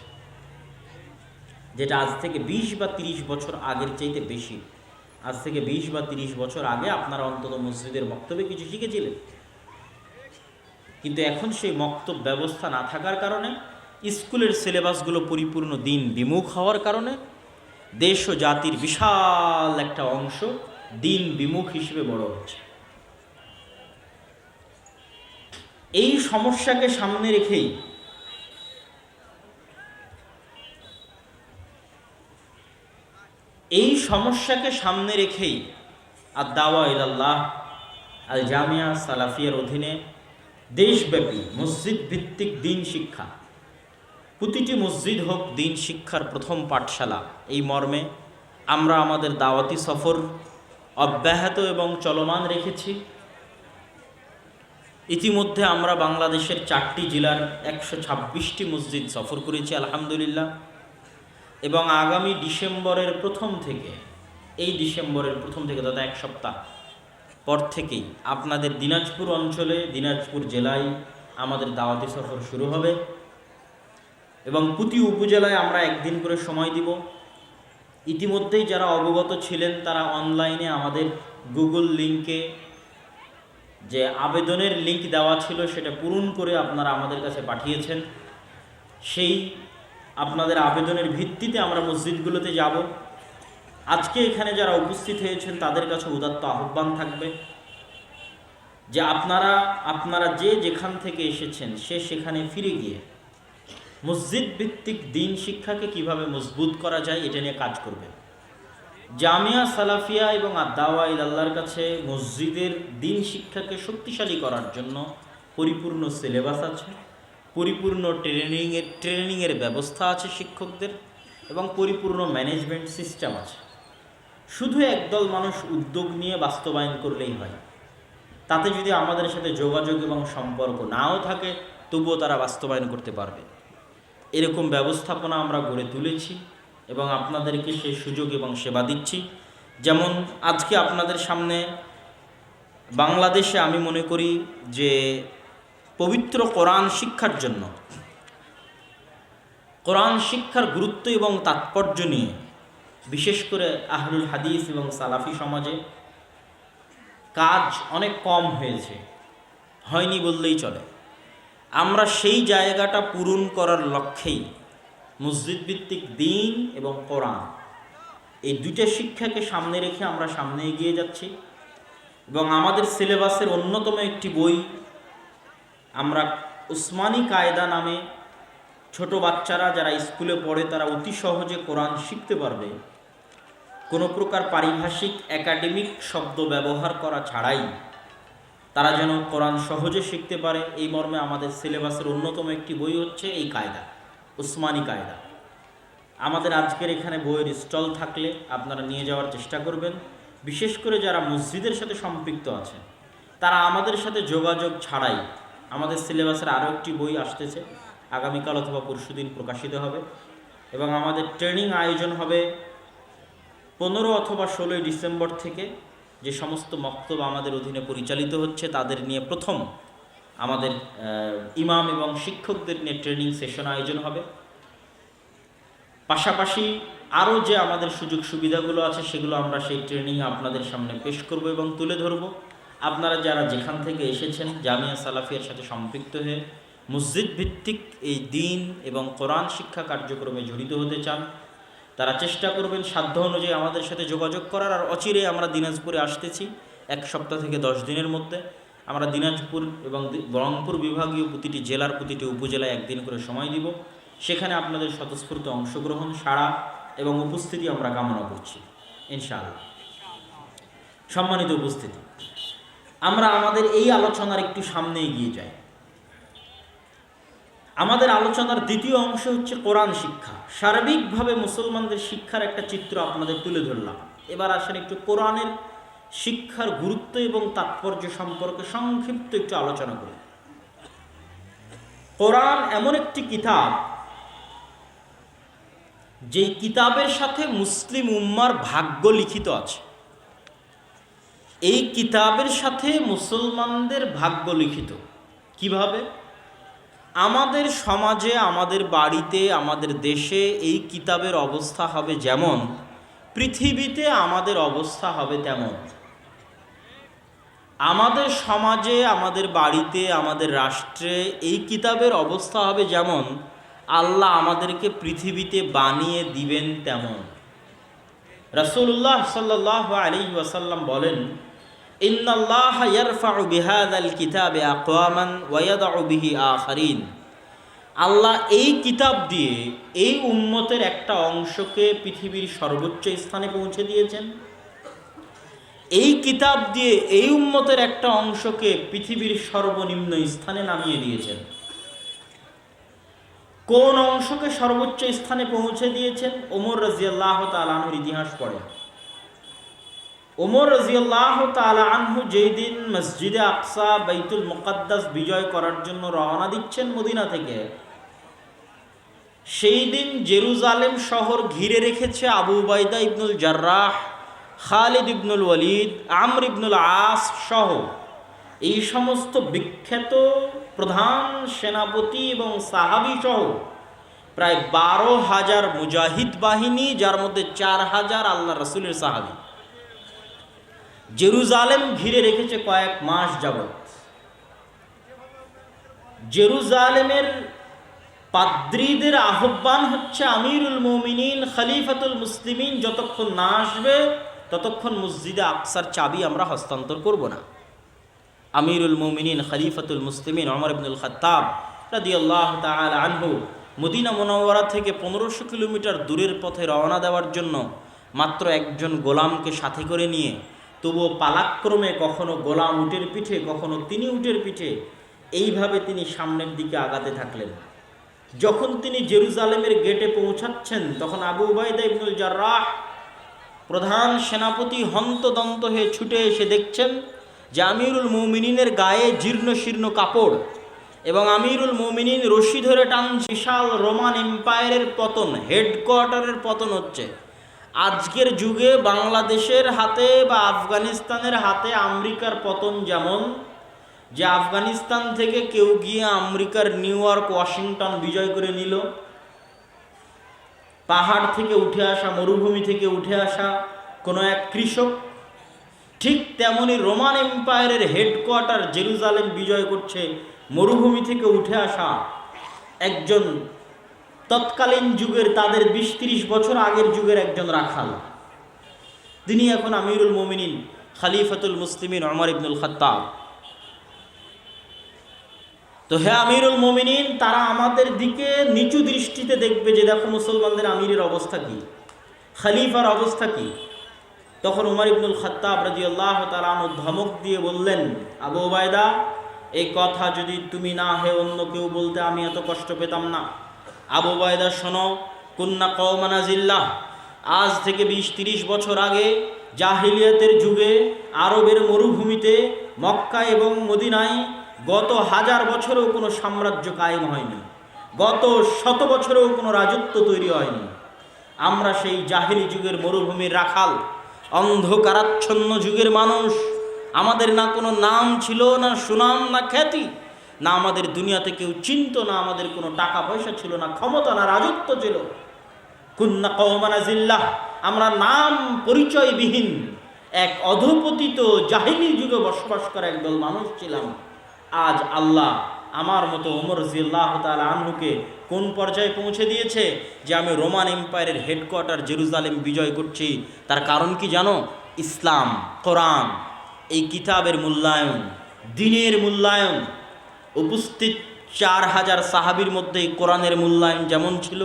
যেটা আজ থেকে 20 বা 30 বছর আগের চাইতে বেশি। আজ থেকে 20 বা 30 বছর আগে আপনারা অন্তত মসজিদের মক্তবে কিছু শিখেছিলেন, কিন্তু এখন সেই মক্তব ব্যবস্থা না থাকার কারণে, স্কুলের সিলেবাসগুলো পরিপূর্ণ দিন বিমুখ হওয়ার কারণে দেশ ও জাতির বিশাল একটা অংশ দিন বিমুখ হিসেবে বড় হচ্ছে। এই সমস্যাকে সামনে রেখেই আদ-দাওয়া ইলাল্লাহ আল জামিয়া সালাফিয়ার অধীনে দেশব্যাপী মসজিদ ভিত্তিক দিন শিক্ষা, প্রতিটি মসজিদ হোক দিন শিক্ষার প্রথম পাঠশালা, এই মর্মে আমরা আমাদের দাওয়াতি সফর অব্যাহত এবং চলমান রেখেছি। ইতিমধ্যে আমরা বাংলাদেশের 4টি জেলার 126টি মসজিদ সফর করেছি আলহামদুলিল্লাহ, এবং আগামী ডিসেম্বরের প্রথম থেকে, এই ডিসেম্বরের প্রথম থেকে তথা 1 সপ্তাহ পর থেকেই আপনাদের দিনাজপুর অঞ্চলে, দিনাজপুর জেলায় আমাদের দাওয়াতি সফর শুরু হবে, এবং প্রতি উপজেলায় আমরা একদিন করে সময় দিব। ইতিমধ্যেই যারা অবগত ছিলেন তারা অনলাইনে আমাদের গুগল লিঙ্কে যে আবেদনের লিঙ্ক দেওয়া ছিল সেটা পূরণ করে আপনারা আমাদের কাছে পাঠিয়েছেন। সেই আপনাদের আবেদনের ভিত্তিতে আমরা মসজিদগুলোতে যাব। আজকে এখানে যারা উপস্থিত হয়েছেন তাদের কাছে উদাত্ত আহ্বান থাকবে যে আপনারা যে যেখান থেকে এসেছেন সেখানে ফিরে গিয়ে মসজিদ ভিত্তিক দিন শিক্ষাকে কিভাবে মজবুত করা যায় এটা নিয়ে কাজ করবেন। জামিয়া সালাফিয়া এবং আদ-দাওয়া ইলাল্লাহর কাছে মসজিদের দিন শিক্ষাকে শক্তিশালী করার জন্য পরিপূর্ণ সিলেবাস আছে, পরিপূর্ণ ট্রেনিংয়ের ব্যবস্থা আছে শিক্ষকদের, এবং পরিপূর্ণ ম্যানেজমেন্ট সিস্টেম আছে। শুধু একদল মানুষ উদ্যোগ নিয়ে বাস্তবায়ন করলেই হয়। তাতে যদি আমাদের সাথে যোগাযোগ এবং সম্পর্ক নাও থাকে তবুও তারা বাস্তবায়ন করতে পারবে। এরকম ব্যবস্থাপনা আমরা গড়ে তুলেছি এবং আপনাদেরকে সেই সুযোগ এবং সেবা দিচ্ছি। যেমন আজকে আপনাদের সামনে বাংলাদেশে আমি মনে করি যে পবিত্র কোরআন শিক্ষার জন্য, কোরআন শিক্ষার গুরুত্ব এবং তাৎপর্য নিয়ে বিশেষ করে আহলুল হাদিস এবং সালাফি সমাজে কাজ অনেক কম হয়েছে, হয়নি বললেই চলে। আমরা সেই জায়গাটা পূরণ করার লক্ষ্যেই মসজিদ ভিত্তিক দ্বীন এবং কোরআন, এই দুইটা শিক্ষাকে সামনে রেখে আমরা সামনে এগিয়ে যাচ্ছি। এবং আমাদের সিলেবাসের অন্যতম একটি বই আমরা উসমানী কায়দা নামে, ছোট বাচ্চারা যারা স্কুলে পড়ে তারা অতি সহজে কোরআন শিখতে পারবে, কোনো প্রকার পারিভাষিক একাডেমিক শব্দ ব্যবহার করা ছাড়াই তারা যেন কোরআন সহজে শিখতে পারে, এই মর্মে আমাদের সিলেবাসের অন্যতম একটি বই হচ্ছে এই কায়দা, উসমানী কায়দা। আমাদের আজকের এখানে বইয়ের স্টল থাকলে আপনারা নিয়ে যাওয়ার চেষ্টা করবেন। বিশেষ করে যারা মসজিদের সাথে সম্পৃক্ত আছেন তারা আমাদের সাথে যোগাযোগ ছাড়াই, আমাদের সিলেবাসের আরও একটি বই আসতেছে, আগামীকাল অথবা পরশুদিন প্রকাশিত হবে এবং আমাদের ট্রেনিং আয়োজন হবে 15 অথবা 16 ডিসেম্বর থেকে। যে সমস্ত মক্তব আমাদের অধীনে পরিচালিত হচ্ছে তাদের নিয়ে প্রথম আমাদের ইমাম এবং শিক্ষকদের নিয়ে ট্রেনিং সেশন আয়োজন হবে। পাশাপাশি আরও যে আমাদের সুযোগ সুবিধাগুলো আছে সেগুলো আমরা সেই ট্রেনিংয়ে আপনাদের সামনে পেশ করব এবং তুলে ধরব। আপনারা যারা যেখান থেকে এসেছেন জামিয়া সালাফিয়ার সাথে সম্পৃক্ত হয়ে মসজিদ ভিত্তিক এই দ্বীন এবং কোরআন শিক্ষা কার্যক্রমে জড়িত হতে চান, তারা চেষ্টা করবেন সাধ্য অনুযায়ী আমাদের সাথে যোগাযোগ করার। আর অচিরে আমরা দিনাজপুরে আসতেছি, 1 সপ্তাহ থেকে 10 দিনের মধ্যে আমরা দিনাজপুর এবং রংপুর বিভাগীয় প্রতিটি জেলার প্রতিটি উপজেলায় একদিন করে সময় দিব। সেখানে আপনাদের স্বতঃস্ফূর্ত অংশগ্রহণ, সাড়া এবং উপস্থিতি আমরা কামনা করছি ইনশাআল্লাহ। সম্মানিত উপস্থিতি, আমরা আমাদের এই আলোচনার একটু সামনে এগিয়ে যাই। আমাদের আলোচনার দ্বিতীয় অংশ হচ্ছে কোরআন শিক্ষা। সার্বিকভাবে মুসলমানদের শিক্ষার একটা চিত্র আপনাদের তুলে ধরলাম। এবার আসেন একটু কোরআনের শিক্ষার গুরুত্ব এবং তাৎপর্য সম্পর্কে সংক্ষিপ্ত একটু আলোচনা করি। কোরআন এমন একটি কিতাব, যেই কিতাবের সাথে মুসলিম উম্মার ভাগ্য লিখিত আছে। এই কিতাবের সাথে মুসলমানদের ভাগ্য লিখিত কিভাবে? আমাদের সমাজে, আমাদের বাড়িতে, আমাদের দেশে এই কিতাবের অবস্থা হবে যেমন, পৃথিবীতে আমাদের অবস্থা হবে তেমন। আমাদের সমাজে, আমাদের বাড়িতে, আমাদের রাষ্ট্রে এই কিতাবের অবস্থা হবে যেমন, আল্লাহ আমাদেরকে পৃথিবীতে বানিয়ে দিবেন তেমন। রাসূলুল্লাহ সাল্লাল্লাহু আলাইহি ওয়াসাল্লাম বলেন, ইন্নাল্লাহা ইয়ারফাউ বিহাযাল কিতাবি আকওয়ামান ওয়া ইয়াদউ বিহি আখারিন। আল্লাহ এই কিতাব দিয়ে এই উম্মতের একটা অংশকে পৃথিবীর সর্বোচ্চ স্থানে পৌঁছে দিয়েছেন, এই কিতাব দিয়ে এই উম্মতের একটা অংশকে পৃথিবীর সর্বনিম্ন স্থানে নামিয়ে দিয়েছেন। কোন অংশকে সর্বোচ্চ স্থানে পৌঁছে দিয়েছেন? ওমর রাদিয়াল্লাহু তাআলা আনহুর ইতিহাস পড়ে। ওমর রাদিয়াল্লাহু তাআলা আনহু যেই দিন মসজিদে আকসা, বাইতুল মুকাদ্দাস বিজয় করার জন্য রওনা দিচ্ছেন মদিনা থেকে, সেই দিন জেরুজালেম শহর ঘিরে রেখেছে আবু উবাইদা ইবনুল জাররাহ, খালিদ ইবনুল ওয়ালিদ, আমর ইবনুল আস সহ এই সমস্ত বিখ্যাত প্রধান সেনাপতি এবং সাহাবী সহ প্রায় 12,000 মুজাহিদ বাহিনী, যার মধ্যে 4,000 আল্লাহ রাসূলের সাহাবী জেরুজালেম ঘিরে রেখেছে কয়েক মাস যাবৎ। জেরুজালেমের পাদ্রীদের আহ্বান হচ্ছে, আমিরুল মুমিনিন খলিফাতুল মুসলিমিন যতক্ষণ না আসবে ততক্ষণ মসজিদে আকসার চাবি আমরা হস্তান্তর করব না। আমিরুল মুমিনিন খলিফাতুল মুসলিমিন ওমর ইবনুল খাত্তাব রাদিয়াল্লাহু তাআলা আনহু মদিনা মুনাওয়ারা থেকে 1500 কিলোমিটার দূরের পথে রওনা দেওয়ার জন্য মাত্র একজন গোলামকে সাথে করে নিয়ে, তবুও পালাক্রমে কখনো গোলাম উটের পিঠে, কখনো তিনি উটের পিঠে, এইভাবে তিনি সামনের দিকে আগাতে থাকলেন। যখন তিনি জেরুজালেমের গেটে পৌঁছাচ্ছেন তখন আবু উবাইদা ইবনুল জাররাহ প্রধান সেনাপতি হন্তদন্ত হয়ে ছুটে এসে দেখছেন যে আমিরুল মুমিনিনের গায়ে জীর্ণ শীর্ণ কাপড় এবং আমিরুল মুমিনিন রশি ধরে টানছে, বিশাল রোমান এম্পায়ারের পতন, হেডকোয়ার্টারের পতন হচ্ছে। আজকের যুগে বাংলাদেশের হাতে বা আফগানিস্তানের হাতে আমেরিকার পতন যেমন, যে আফগানিস্তান থেকে কেউ গিয়ে আমেরিকার নিউ ইয়র্ক, ওয়াশিংটন বিজয় করে নিল, পাহাড় থেকে উঠে আসা, মরুভূমি থেকে উঠে আসা কোনো এক কৃষক, ঠিক তেমনি রোমান এম্পায়ারের হেডকোয়ার্টার জেরুজালেম বিজয় করছে মরুভূমি থেকে উঠে আসা একজন তৎকালীন যুগের, তাদের 20-30 বছর আগের যুগের একজন রাখাল। তিনি এখন আমিরুল মুমিনিন খলিফাতুল মুসলিমিন ওমর ইবনুল খাত্তাব। তো হে আমিরুল মুমিনিন, তারা আমাদের দিকে নিচু দৃষ্টিতে দেখবে যে দেখো মুসলমানদের আমিরের অবস্থা কি, খলিফার অবস্থা কি। তখন ওমর ইবনুল খাত্তাব রাদিয়াল্লাহু তাআলা আনহু ধমক দিয়ে বললেন, আবু উবাইদা, এই কথা যদি তুমি না হে অন্য কেউ বলতে আমি এত কষ্ট পেতাম না। আবু উবাইদা শোনো, কুন্না কওমান আযিল্লাহ, আজ থেকে 20-30 বছর আগে জাহিলিয়াতের যুগে আরবের মরুভূমিতে মক্কা এবং মদিনায় গত 1000 বছরেও কোনো সাম্রাজ্য কায়েম হয়নি, গত 100 বছরেও কোনো রাজত্ব তৈরি হয়নি। আমরা সেই জাহিলি যুগের মরুভূমির রাখাল, অন্ধকারাচ্ছন্ন যুগের মানুষ। আমাদের না কোনো নাম ছিল, না সুনাম, না খ্যাতি, না আমাদের দুনিয়াতে কেউ চিনত, না আমাদের কোনো টাকা পয়সা ছিল, না ক্ষমতা, না রাজত্ব ছিল। কুন্না কওমান আযিল্লাহ, আমরা নাম পরিচয়বিহীন এক অধপতিত জাহিলি যুগে বসবাস করা একদল মানুষ ছিলাম। আজ আল্লাহ আমার মতো ওমর রাদিয়াল্লাহু তাআলা আনহুকে কোন পর্যায়ে পৌঁছে দিয়েছে যে আমি রোমান এম্পায়ারের হেডকোয়ার্টার জেরুজালেম বিজয় করছি। তার কারণ কি জানো? ইসলাম, কোরআন, এই কিতাবের মূল্যায়ন, দ্বীনের মূল্যায়ন। উপস্থিত 4000 সাহাবীর মধ্যে কোরআনের মূল্যায়ন যেমন ছিল,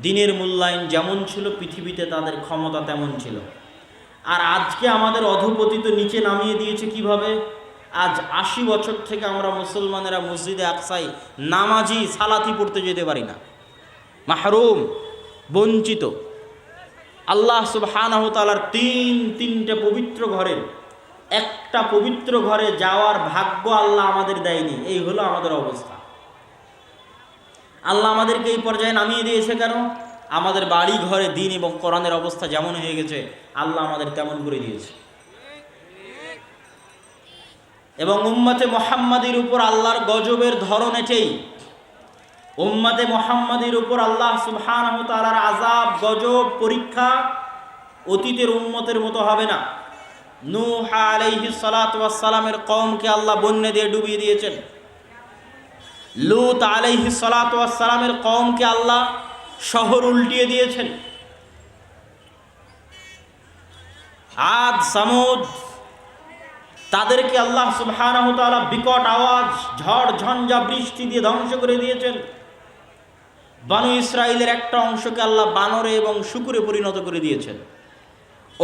দ্বীনের মূল্যায়ন যেমন ছিল, পৃথিবীতে তাদের ক্ষমতা তেমন ছিল। আর আজকে আমাদের অধপতিত নিচে নামিয়ে দিয়েছে কিভাবে? আজ 80 বছর থেকে আমরা মুসলমানেরা মসজিদে আকসায় নামাজি সালাতি পড়তে যেতে পারি না, মাহরুম, বঞ্চিত। আল্লাহ সুবহানাহু ওয়া তাআলার তিনটে পবিত্র ঘরের একটা পবিত্র ঘরে যাওয়ার ভাগ্য আল্লাহ আমাদের দেয়নি। এই হলো আমাদের অবস্থা। আল্লাহ আমাদেরকে এই পর্যায়ে নামিয়ে দিয়েছে কেন? আমাদের বাড়ি ঘরে দ্বীন এবং কোরআনের অবস্থা যেমন হয়ে গেছে, আল্লাহ আমাদের তেমন করে দিয়েছে। এবং উম্মতে মুহাম্মাদির উপর আল্লাহর গজবের ধরন এটাই। উম্মতে মুহাম্মাদির উপর আল্লাহ সুবহানাহু ওয়া তাআলার আযাব, গজব, পরীক্ষা অতীতের উম্মতের মতো হবে না। নূহ আলাইহিস সালাতু ওয়াস সালামের কওমকে আল্লাহ বন্যা দিয়ে ডুবিয়ে দিয়েছেন। লূত আলাইহিস সালাতু ওয়াস সালামের কওমকে আল্লাহ শহর উল্টিয়ে দিয়েছেন। আদ, সামুদ, তাদেরকে আল্লাহ সুবহানাহু ওয়া তাআলা বিকট আওয়াজ, ঝড় ঝঞ্ঝা, বৃষ্টি দিয়ে ধ্বংস করে দিয়েছেন। বনু ইসরাইলের একটা অংশকে আল্লাহ বানরে এবং শূকরে পরিণত করে দিয়েছেন।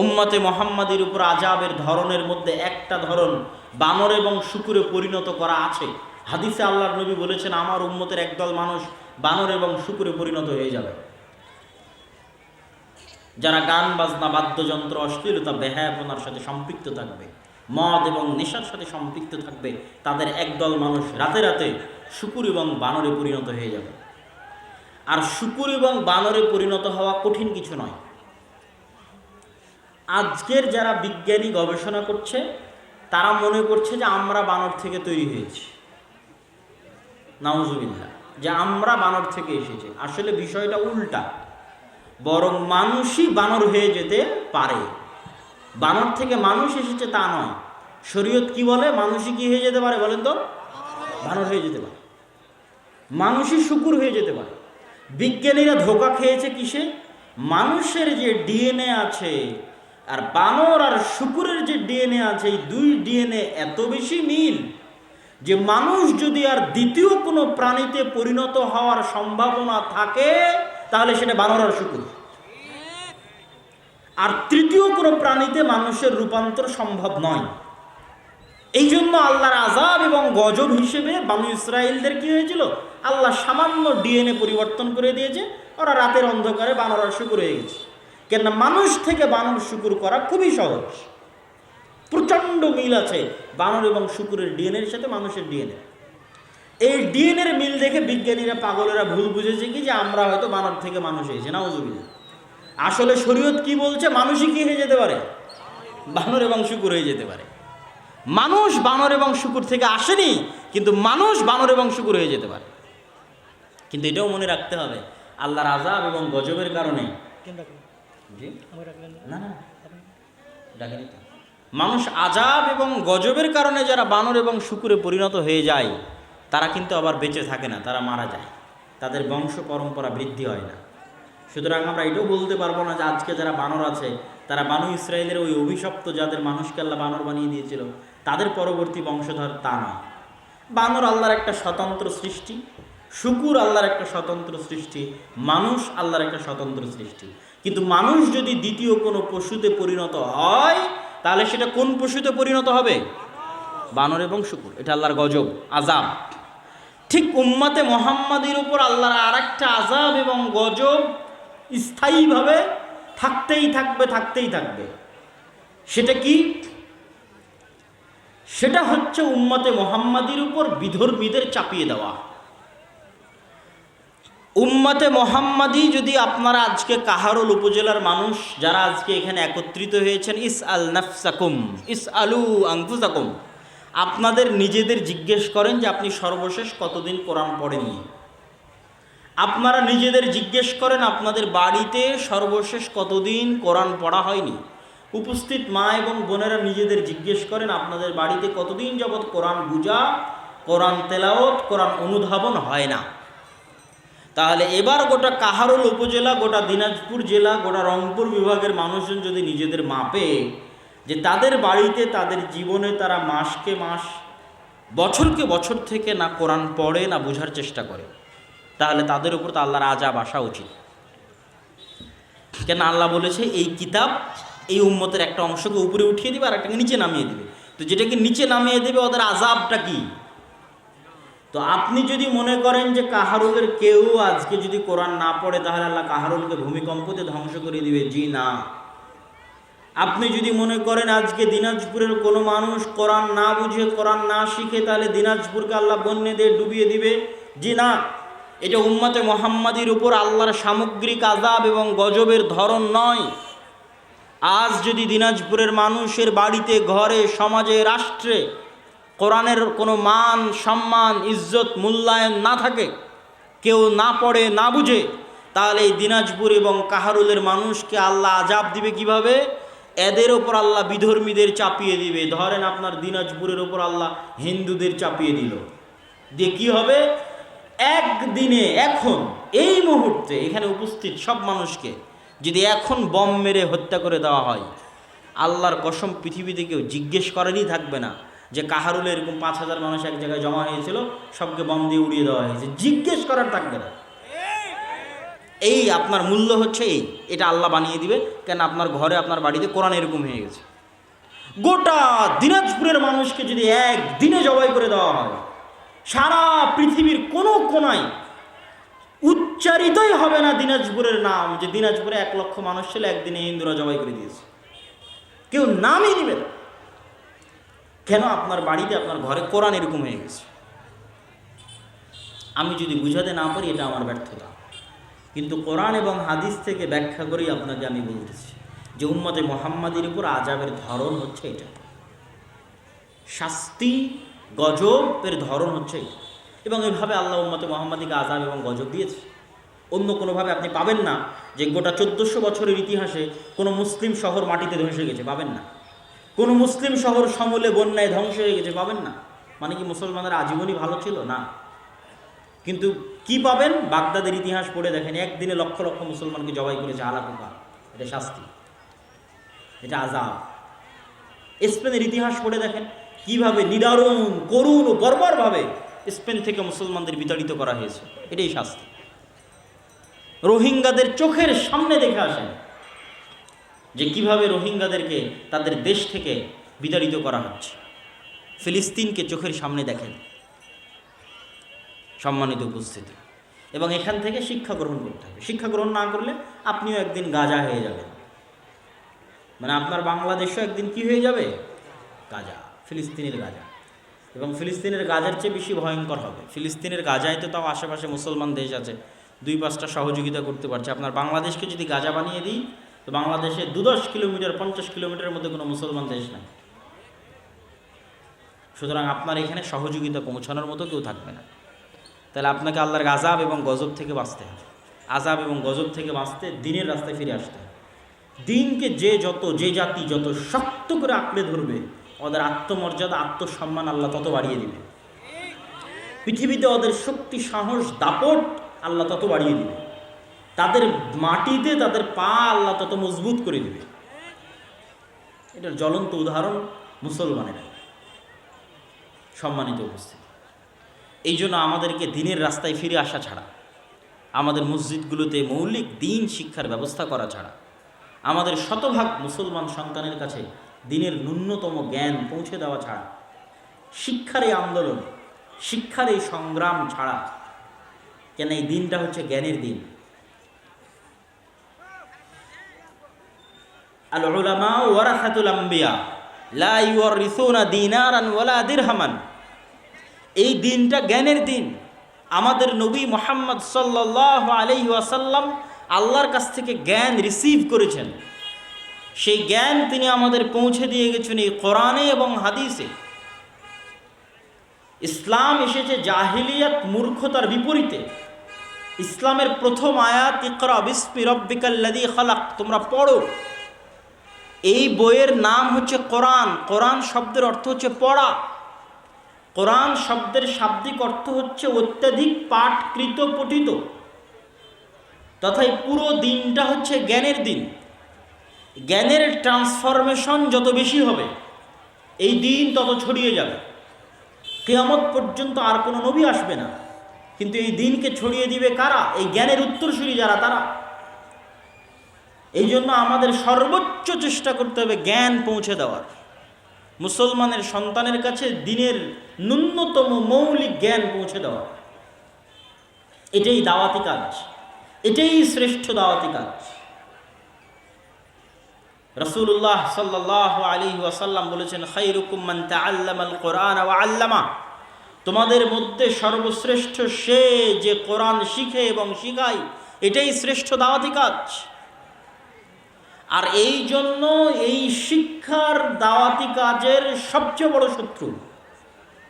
উম্মতে মুহাম্মাদির উপর আযাবের ধরনের মধ্যে একটা ধরন বানর এবং শূকরে পরিণত করা আছে। হাদিসে আল্লাহর নবী বলেছেন, আমার উম্মতের একদল মানুষ বানর এবং শূকরে পরিণত হয়ে যাবে। যারা গান বাজনা, বাদ্যযন্ত্র, অশ্লীলতা, বেহায়াপনার সাথে সম্পৃক্ত থাকবে, মদ এবং নেশার সাথে সম্পৃক্ত থাকবে, তাদের একদল মানুষ রাতে রাতে শূকর এবং বানরে পরিণত হয়ে যাবে। আর শূকর এবং বানরে পরিণত হওয়া কঠিন কিছু নয়। আজকের যারা বিজ্ঞানী গবেষণা করছে, তারা মনে করছে যে আমরা বানর থেকে তৈরি হয়েছি। নাউজুবিল্লাহ, যে আমরা বানর থেকে এসেছি। আসলে বিষয়টা উল্টা, বরং মানুষই বানর হয়ে যেতে পারে। বানর থেকে মানুষ এসেছে তা নয়। শরীয়ত কি বলে? মানুষই কি হয়ে যেতে পারে বলেন তো? বানর হয়ে যেতে পারে, মানুষই শূকর হয়ে যেতে পারে। বিজ্ঞানীরা ধোঁকা খেয়েছে কিসে? মানুষের যে ডিএনএ আছে আর বানর আর শূকরের যে ডিএনএ আছে, এই দুই ডিএনএ এত বেশি মিল যে মানুষ যদি আর দ্বিতীয় কোনো প্রাণীতে পরিণত হওয়ার সম্ভাবনা থাকে, তাহলে সেটা বানর আর শূকর। আর তৃতীয় কোনো প্রাণীতে মানুষের রূপান্তর সম্ভব নয়। এই জন্য আল্লাহর আযাব এবং গজব হিসেবে বনু ইসরাইলদের কি হয়েছিল? আল্লাহ সামান্য ডিএনএ পরিবর্তন করে দিয়েছে, ওরা রাতের অন্ধকারে বানর আর শূকর হয়ে গেছে। কেননা মানুষ থেকে বানর শূকর করা খুবই সহজ। প্রচণ্ড মিল আছে বানর এবং শূকরের ডিএনএর সাথে মানুষের ডিএনএ। এই ডিএনএর মিল দেখে বিজ্ঞানীরা পাগলেরা ভুল বুঝেছে কি যে আমরা হয়তো বানর থেকে মানুষ হয়েছে, নাউজুবিল্লাহ। আসলে শরীয়ত কি বলছে, মানুষই কি হয়ে যেতে পারে, বানর এবং শুকুর হয়ে যেতে পারে। মানুষ বানর এবং শুকুর থেকে আসেনি, কিন্তু মানুষ বানর এবং শুকুর হয়ে যেতে পারে। কিন্তু এটাও মনে রাখতে হবে, আল্লাহর আযাব এবং গজবের কারণে না না ডাকেনি তো, মানুষ আযাব এবং গজবের কারণে যারা বানর এবং শুকুরে পরিণত হয়ে যায় তারা কিন্তু আবার বেঁচে থাকে না, তারা মারা যায়, তাদের বংশ পরম্পরা বৃদ্ধি হয় না। সুতরাং আমরা এটাও বলতে পারবো না যে আজকে যারা বানর আছে তারা বানু ইসরায়েলের ওই অভিশপ্ত যাদের মানুষকে আল্লাহ বানর বানিয়ে দিয়েছিল তাদের পরবর্তী বংশধর, তা নয়। বানর আল্লাহর একটা স্বতন্ত্র সৃষ্টি, শুকুর আল্লাহর একটা স্বতন্ত্র সৃষ্টি, মানুষ আল্লাহর একটা স্বতন্ত্র সৃষ্টি। কিন্তু মানুষ যদি দ্বিতীয় কোনো পশুতে পরিণত হয় তাহলে সেটা কোন পশুতে পরিণত হবে, বানর এবং শুকুর। এটা আল্লাহর গজব, আযাব। ঠিক উম্মতে মুহাম্মাদির উপর আল্লাহর আর একটা আযাব এবং গজব স্থায়ীভাবে থাকতেই থাকবে, থাকতেই থাকবে। সেটা কি? সেটা হচ্ছে উম্মতে মুহাম্মাদির উপর বিধর্মীদের চাপিয়ে দেওয়া। উম্মতে মুহাম্মাদি যদি আপনারা আজকে কাহারোল উপজেলার মানুষ যারা আজকে এখানে একত্রিত হয়েছেন, ইসআল নাফসাকুম ইসআলু আনফুসাকুম, আপনাদের নিজেদের জিজ্ঞেস করেন যে আপনি সর্বশেষ কতদিন কোরআন পড়েননি। আপনারা নিজেদের জিজ্ঞেস করেন আপনাদের বাড়িতে সর্বশেষ কতদিন কোরআন পড়া হয়নি। উপস্থিত মা এবং বোনেরা নিজেদের জিজ্ঞেস করেন আপনাদের বাড়িতে কতদিন যাবৎ কোরআন বুঝা, কোরআন তেলাওয়াত, কোরআন অনুধাবন হয় না। তাহলে এবার গোটা কাহারোল উপজেলা, গোটা দিনাজপুর জেলা, গোটা রংপুর বিভাগের মানুষজন যদি নিজেদের মাপে যে তাদের বাড়িতে তাদের জীবনে তারা মাসকে মাস, বছরকে বছর থেকে না কোরআন পড়ে না বোঝার চেষ্টা করে, তাহলে তাদের উপর তো আল্লাহর আযাব আসা উচিত। কেন আল্লাহ বলেছে এই কিতাব এই উম্মতের একটা অংশকে উপরে উঠিয়ে দিবে আর একটাকে নিচে নামিয়ে দিবে। তো যেটাকে নিচে নামিয়ে দেবে ওদের আযাবটা কি? তো আপনি যদি মনে করেন যে কাহারুলের কেউ আজকে যদি কোরআন না পড়ে তাহলে আল্লাহ কাহারুলকে ভূমিকম্পতে ধ্বংস করে দিবে, জি না। আপনি যদি মনে করেন আজকে দিনাজপুরের কোনো মানুষ কোরআন না বুঝে, কোরআন না শিখে, তাহলে দিনাজপুরকে আল্লাহ বন্যে দিয়ে ডুবিয়ে দিবে, জি না। এটা উম্মতে মুহাম্মাদির উপর আল্লাহর সামগ্রিক আযাব এবং গজবের ধরন নয়। আজ যদি দিনাজপুরের মানুষের বাড়িতে, ঘরে, সমাজে, রাষ্ট্রে কোরআনের কোনো মান, সম্মান, ইজ্জত, মূল্যায়ন না থাকে, কেউ না পড়ে না বুঝে, তাহলে এই দিনাজপুর এবং কাহারুলের মানুষকে আল্লাহ আযাব দিবে কিভাবে? এদের ওপর আল্লাহ বিধর্মীদের চাপিয়ে দিবে। ধরেন আপনার দিনাজপুরের ওপর আল্লাহ হিন্দুদের চাপিয়ে দিল, দিয়ে কী হবে? একদিনে, এখন এই মুহূর্তে এখানে উপস্থিত সব মানুষকে যদি এখন বম মেরে হত্যা করে দেওয়া হয়, আল্লাহর কসম পৃথিবীতে কেউ জিজ্ঞেস করেনই থাকবে না যে কাহারুলে এরকম 5,000 মানুষ এক জায়গায় জমা হয়েছিল, সবকে বম দিয়ে উড়িয়ে দেওয়া হয়েছে, জিজ্ঞেস করার থাকবে না। এই আপনার মূল্য হচ্ছে এই, এটা আল্লাহ বানিয়ে দিবে। কেন? আপনার ঘরে, আপনার বাড়িতে কোরআন এরকম হয়ে গেছে। গোটা দিনাজপুরের মানুষকে যদি একদিনে জবাই করে দেওয়া হয়, সারা পৃথিবীর কোনো কোনায় উচ্চারিতই হবে না দিনাজপুরের নাম, যে দিনাজপুরে 1 লক্ষ মানুষ ছিল, একদিনে হিন্দুরা জবাই করে দিয়েছে, কেউ নামই নিবে না। কেন? আপনার বাড়িতে, আপনার ঘরে কোরআন এরকম হয়ে গেছে। আমি যদি বুঝাতে না পারি এটা আমার ব্যর্থতা, কিন্তু কোরআন এবং হাদিস থেকে ব্যাখ্যা করেই আপনাকে আমি বলতেছি যে উম্মতে মুহাম্মাদির উপর আযাবের ধরন হচ্ছে এটা, শাস্তি গজবের ধরন হচ্ছে এটা। এবং এইভাবে আল্লাহ উম্মতে মুহাম্মাদিকে আযাব এবং গজব দিয়েছে। অন্য কোনোভাবে আপনি পাবেন না যে গোটা 1400 বছরের ইতিহাসে কোনো মুসলিম শহর মাটিতে ধসে গেছে, পাবেন না। কোনো মুসলিম শহর সমূলে বন্যায় ধ্বংস হয়ে গেছে, পাবেন না। মানে কি মুসলমানরা আজীবনই ভালো ছিল? না। কিন্তু কি পাবেন? বাগদাদের ইতিহাস পড়ে দেখেন, একদিনে লক্ষ লক্ষ মুসলমানকে জবাই করেছে আলাকুকা, এটা শাস্তি, এটা আযাব। স্পেনের ইতিহাস পড়ে দেখেন কিভাবে নিদারুণ, করুণ ও বর্বরভাবে স্পেন থেকে মুসলমানদের বিতাড়িত করা হয়েছে, এটাই শাস্তি। রোহিঙ্গাদের চোখের সামনে দেখে আসেন যে কিভাবে রোহিঙ্গাদেরকে তাদের দেশ থেকে বিতাড়িত করা হচ্ছে। ফিলিস্তিনকে চোখের সামনে দেখেন, সম্মানিত উপস্থিতি। এবং এখান থেকে শিক্ষা গ্রহণ করতে হবে। শিক্ষা গ্রহণ না করলে আপনিও একদিন গাজা হয়ে যাবেন, মানে আপনার বাংলাদেশও একদিন কি হয়ে যাবে? গাজা, ফিলিস্তিনের গাজা। এবং ফিলিস্তিনের গাজার চেয়ে বেশি ভয়ঙ্কর হবে। ফিলিস্তিনের গাজায় তো তাও আশেপাশে মুসলমান দেশ আছে, 2-5টা সহযোগিতা করতে পারছে। আপনার বাংলাদেশকে যদি গাজা বানিয়ে দিই, তো বাংলাদেশে 2-10 কিলোমিটার 50 কিলোমিটারের মধ্যে কোনো মুসলমান দেশ নাই। সুতরাং আপনার এখানে সহযোগিতা পৌঁছানোর মতো কেউ থাকবে না। তাহলে আপনাকে আল্লাহর আযাব এবং গজব থেকে বাঁচতে হবে। আযাব এবং গজব থেকে বাঁচতে দিনের রাস্তায় ফিরে আসতে হবে। দিনকে যে জাতি যত শক্ত করে আঁকড়ে ধরবে, ওদের আত্মমর্যাদা আত্মসম্মান আল্লাহ তত বাড়িয়ে দিবে। পৃথিবীতে ওদের শক্তি সাহস দাপট আল্লাহ তত বাড়িয়ে দিবে। তাদের মাটিতে তাদের পা আল্লাহ তত মজবুত করে দিবে। এটার জ্বলন্ত উদাহরণ মুসলমানেরা। সম্মানিত উপস্থিতি, এই জন্য আমাদেরকে দিনের রাস্তায় ফিরে আসা ছাড়া, আমাদের মসজিদগুলোতে মৌলিক দিন শিক্ষার ব্যবস্থা করা ছাড়া, আমাদের শতভাগ মুসলমান সন্তানের কাছে দিনের ন্যূনতম জ্ঞান পৌঁছে দেওয়া ছাড়া, শিক্ষার এই আন্দোলন, শিক্ষার এই সংগ্রাম ছাড়া, কেন এই দিনটা হচ্ছে জ্ঞানের দিন। আল উলামা ওয়ারাসাতুল আম্বিয়া লা ইউরিসুনা দিনারান ওয়ালা দিরহামান। এই দিনটা জ্ঞানের দিন। আমাদের নবী মুহাম্মদ সাল্লাল্লাহু আলাইহি ওয়াসাল্লাম আল্লাহর কাছ থেকে জ্ঞান রিসিভ করেছেন। সেই জ্ঞান তিনি আমাদের পৌঁছে দিয়ে গেছেন এই কোরআনে এবং হাদিসে। ইসলাম এসেছে জাহিলিয়াত মূর্খতার বিপরীতে। ইসলামের প্রথম আয়াত ইকরা বিসমি রাব্বিকাল্লাযী খালাক, তোমরা পড়ো। এই বইয়ের নাম হচ্ছে কোরআন। কোরআন শব্দের অর্থ হচ্ছে পড়া। কোরআন শব্দের শাব্দিক অর্থ হচ্ছে অত্যাধিক পাঠকৃত পঠিত। তথায় পুরো দিনটা হচ্ছে জ্ঞানের দিন। জ্ঞানের ট্রান্সফরমেশন যত বেশি হবে, এই দিন তত ছড়িয়ে যাবে। কিয়ামত পর্যন্ত আর কোনো নবী আসবে না, কিন্তু এই দিনকে ছড়িয়ে দিবে কারা? এই জ্ঞানের উত্তরসূরি যারা, তারা। এই জন্য আমাদের সর্বোচ্চ চেষ্টা করতে হবে জ্ঞান পৌঁছে দেওয়ার। মুসলমানের সন্তানের কাছে দিনের ন্যূনতম মৌলিক জ্ঞান পৌঁছে দেওয়া, এটাই দাওয়াতি কাজ, এটাই শ্রেষ্ঠ দাওয়াতি কাজ। রাসূলুল্লাহ সাল্লাল্লাহু আলাইহি ওয়াসাল্লাম বলেছেন, খায়রুকুম মান তাআল্লামাল কোরআন ওয়া আল্লামা। তোমাদের মধ্যে সর্বশ্রেষ্ঠ সে যে কোরআন শিখে এবং শিখায়, এটাই শ্রেষ্ঠ দাওয়াতি কাজ। আর এই জন্য এই শিক্ষার দাওয়াতি কাজের সবচেয়ে বড় শত্রু,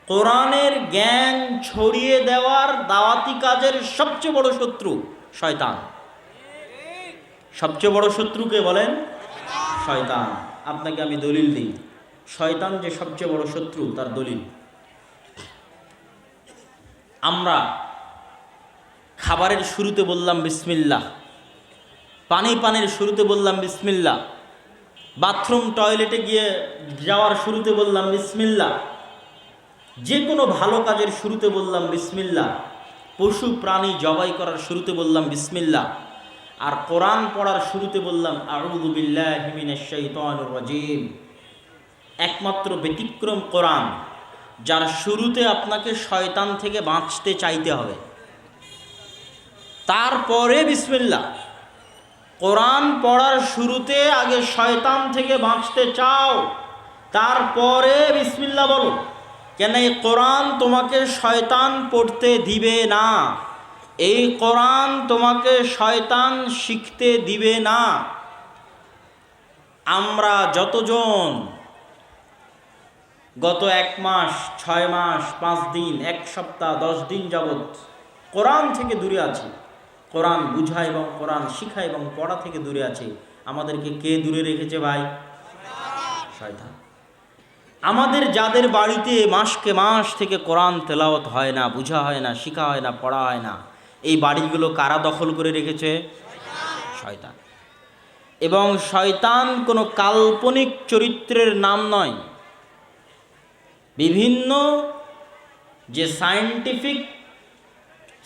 কোরআনের জ্ঞান ছড়িয়ে দেওয়ার দাওয়াতি কাজের সবচেয়ে বড় শত্রু শয়তান। সবচেয়ে বড় শত্রুকে বলেন শয়তান। আপনাকে আমি দলিল দিই, শয়তান যে সবচেয়ে বড় শত্রু তার দলিল। আমরা খাবারের শুরুতে বললাম বিসমিল্লাহ, পানের শুরুতে বললাম বিসমিল্লাহ, বাথরুম টয়লেটে গিয়ে যাওয়ার শুরুতে বললাম বিসমিল্লাহ, যে কোনো ভালো কাজের শুরুতে বললাম বিসমিল্লাহ, পশু প্রাণী জবাই করার শুরুতে বললাম বিসমিল্লাহ, আর কোরআন পড়ার শুরুতে বললাম আউযু বিল্লাহি মিনাশ শাইতানির রাজিম। একমাত্র ব্যতিক্রম কোরআন, যার শুরুতে আপনাকে শয়তান থেকে বাঁচতে চাইতে হবে, তারপরে বিসমিল্লাহ। কোরআন পড়ার শুরুতে আগে শয়তান থেকে বাঁচতে চাও, তারপরে বিসমিল্লাহ বলো। কেন? এই কোরআন তোমাকে শয়তান পড়তে দিবে না, এই কোরআন তোমাকে শয়তান শিখতে দিবে না। আমরা যতজন গত 1 মাস 6 মাস 5 দিন 1 সপ্তাহ 10 দিন যাবৎ কোরআন থেকে দূরে আছি, কোরআন বুঝা এবং কোরআন শিখা এবং পড়া থেকে দূরে আছি, আমাদেরকে কে দূরে রেখেছে ভাই? শয়তান। আমাদের যাদের বাড়িতে মাসকে মাস থেকে কোরআন তেলাওয়াত হয় না, বুঝা হয় না, শিখা হয় না, পড়া হয় না, এই বাড়িগুলো কারা দখল করে রেখেছে? শয়তান। এবং শয়তান কোনো কাল্পনিক চরিত্রের নাম নয়। বিভিন্ন যে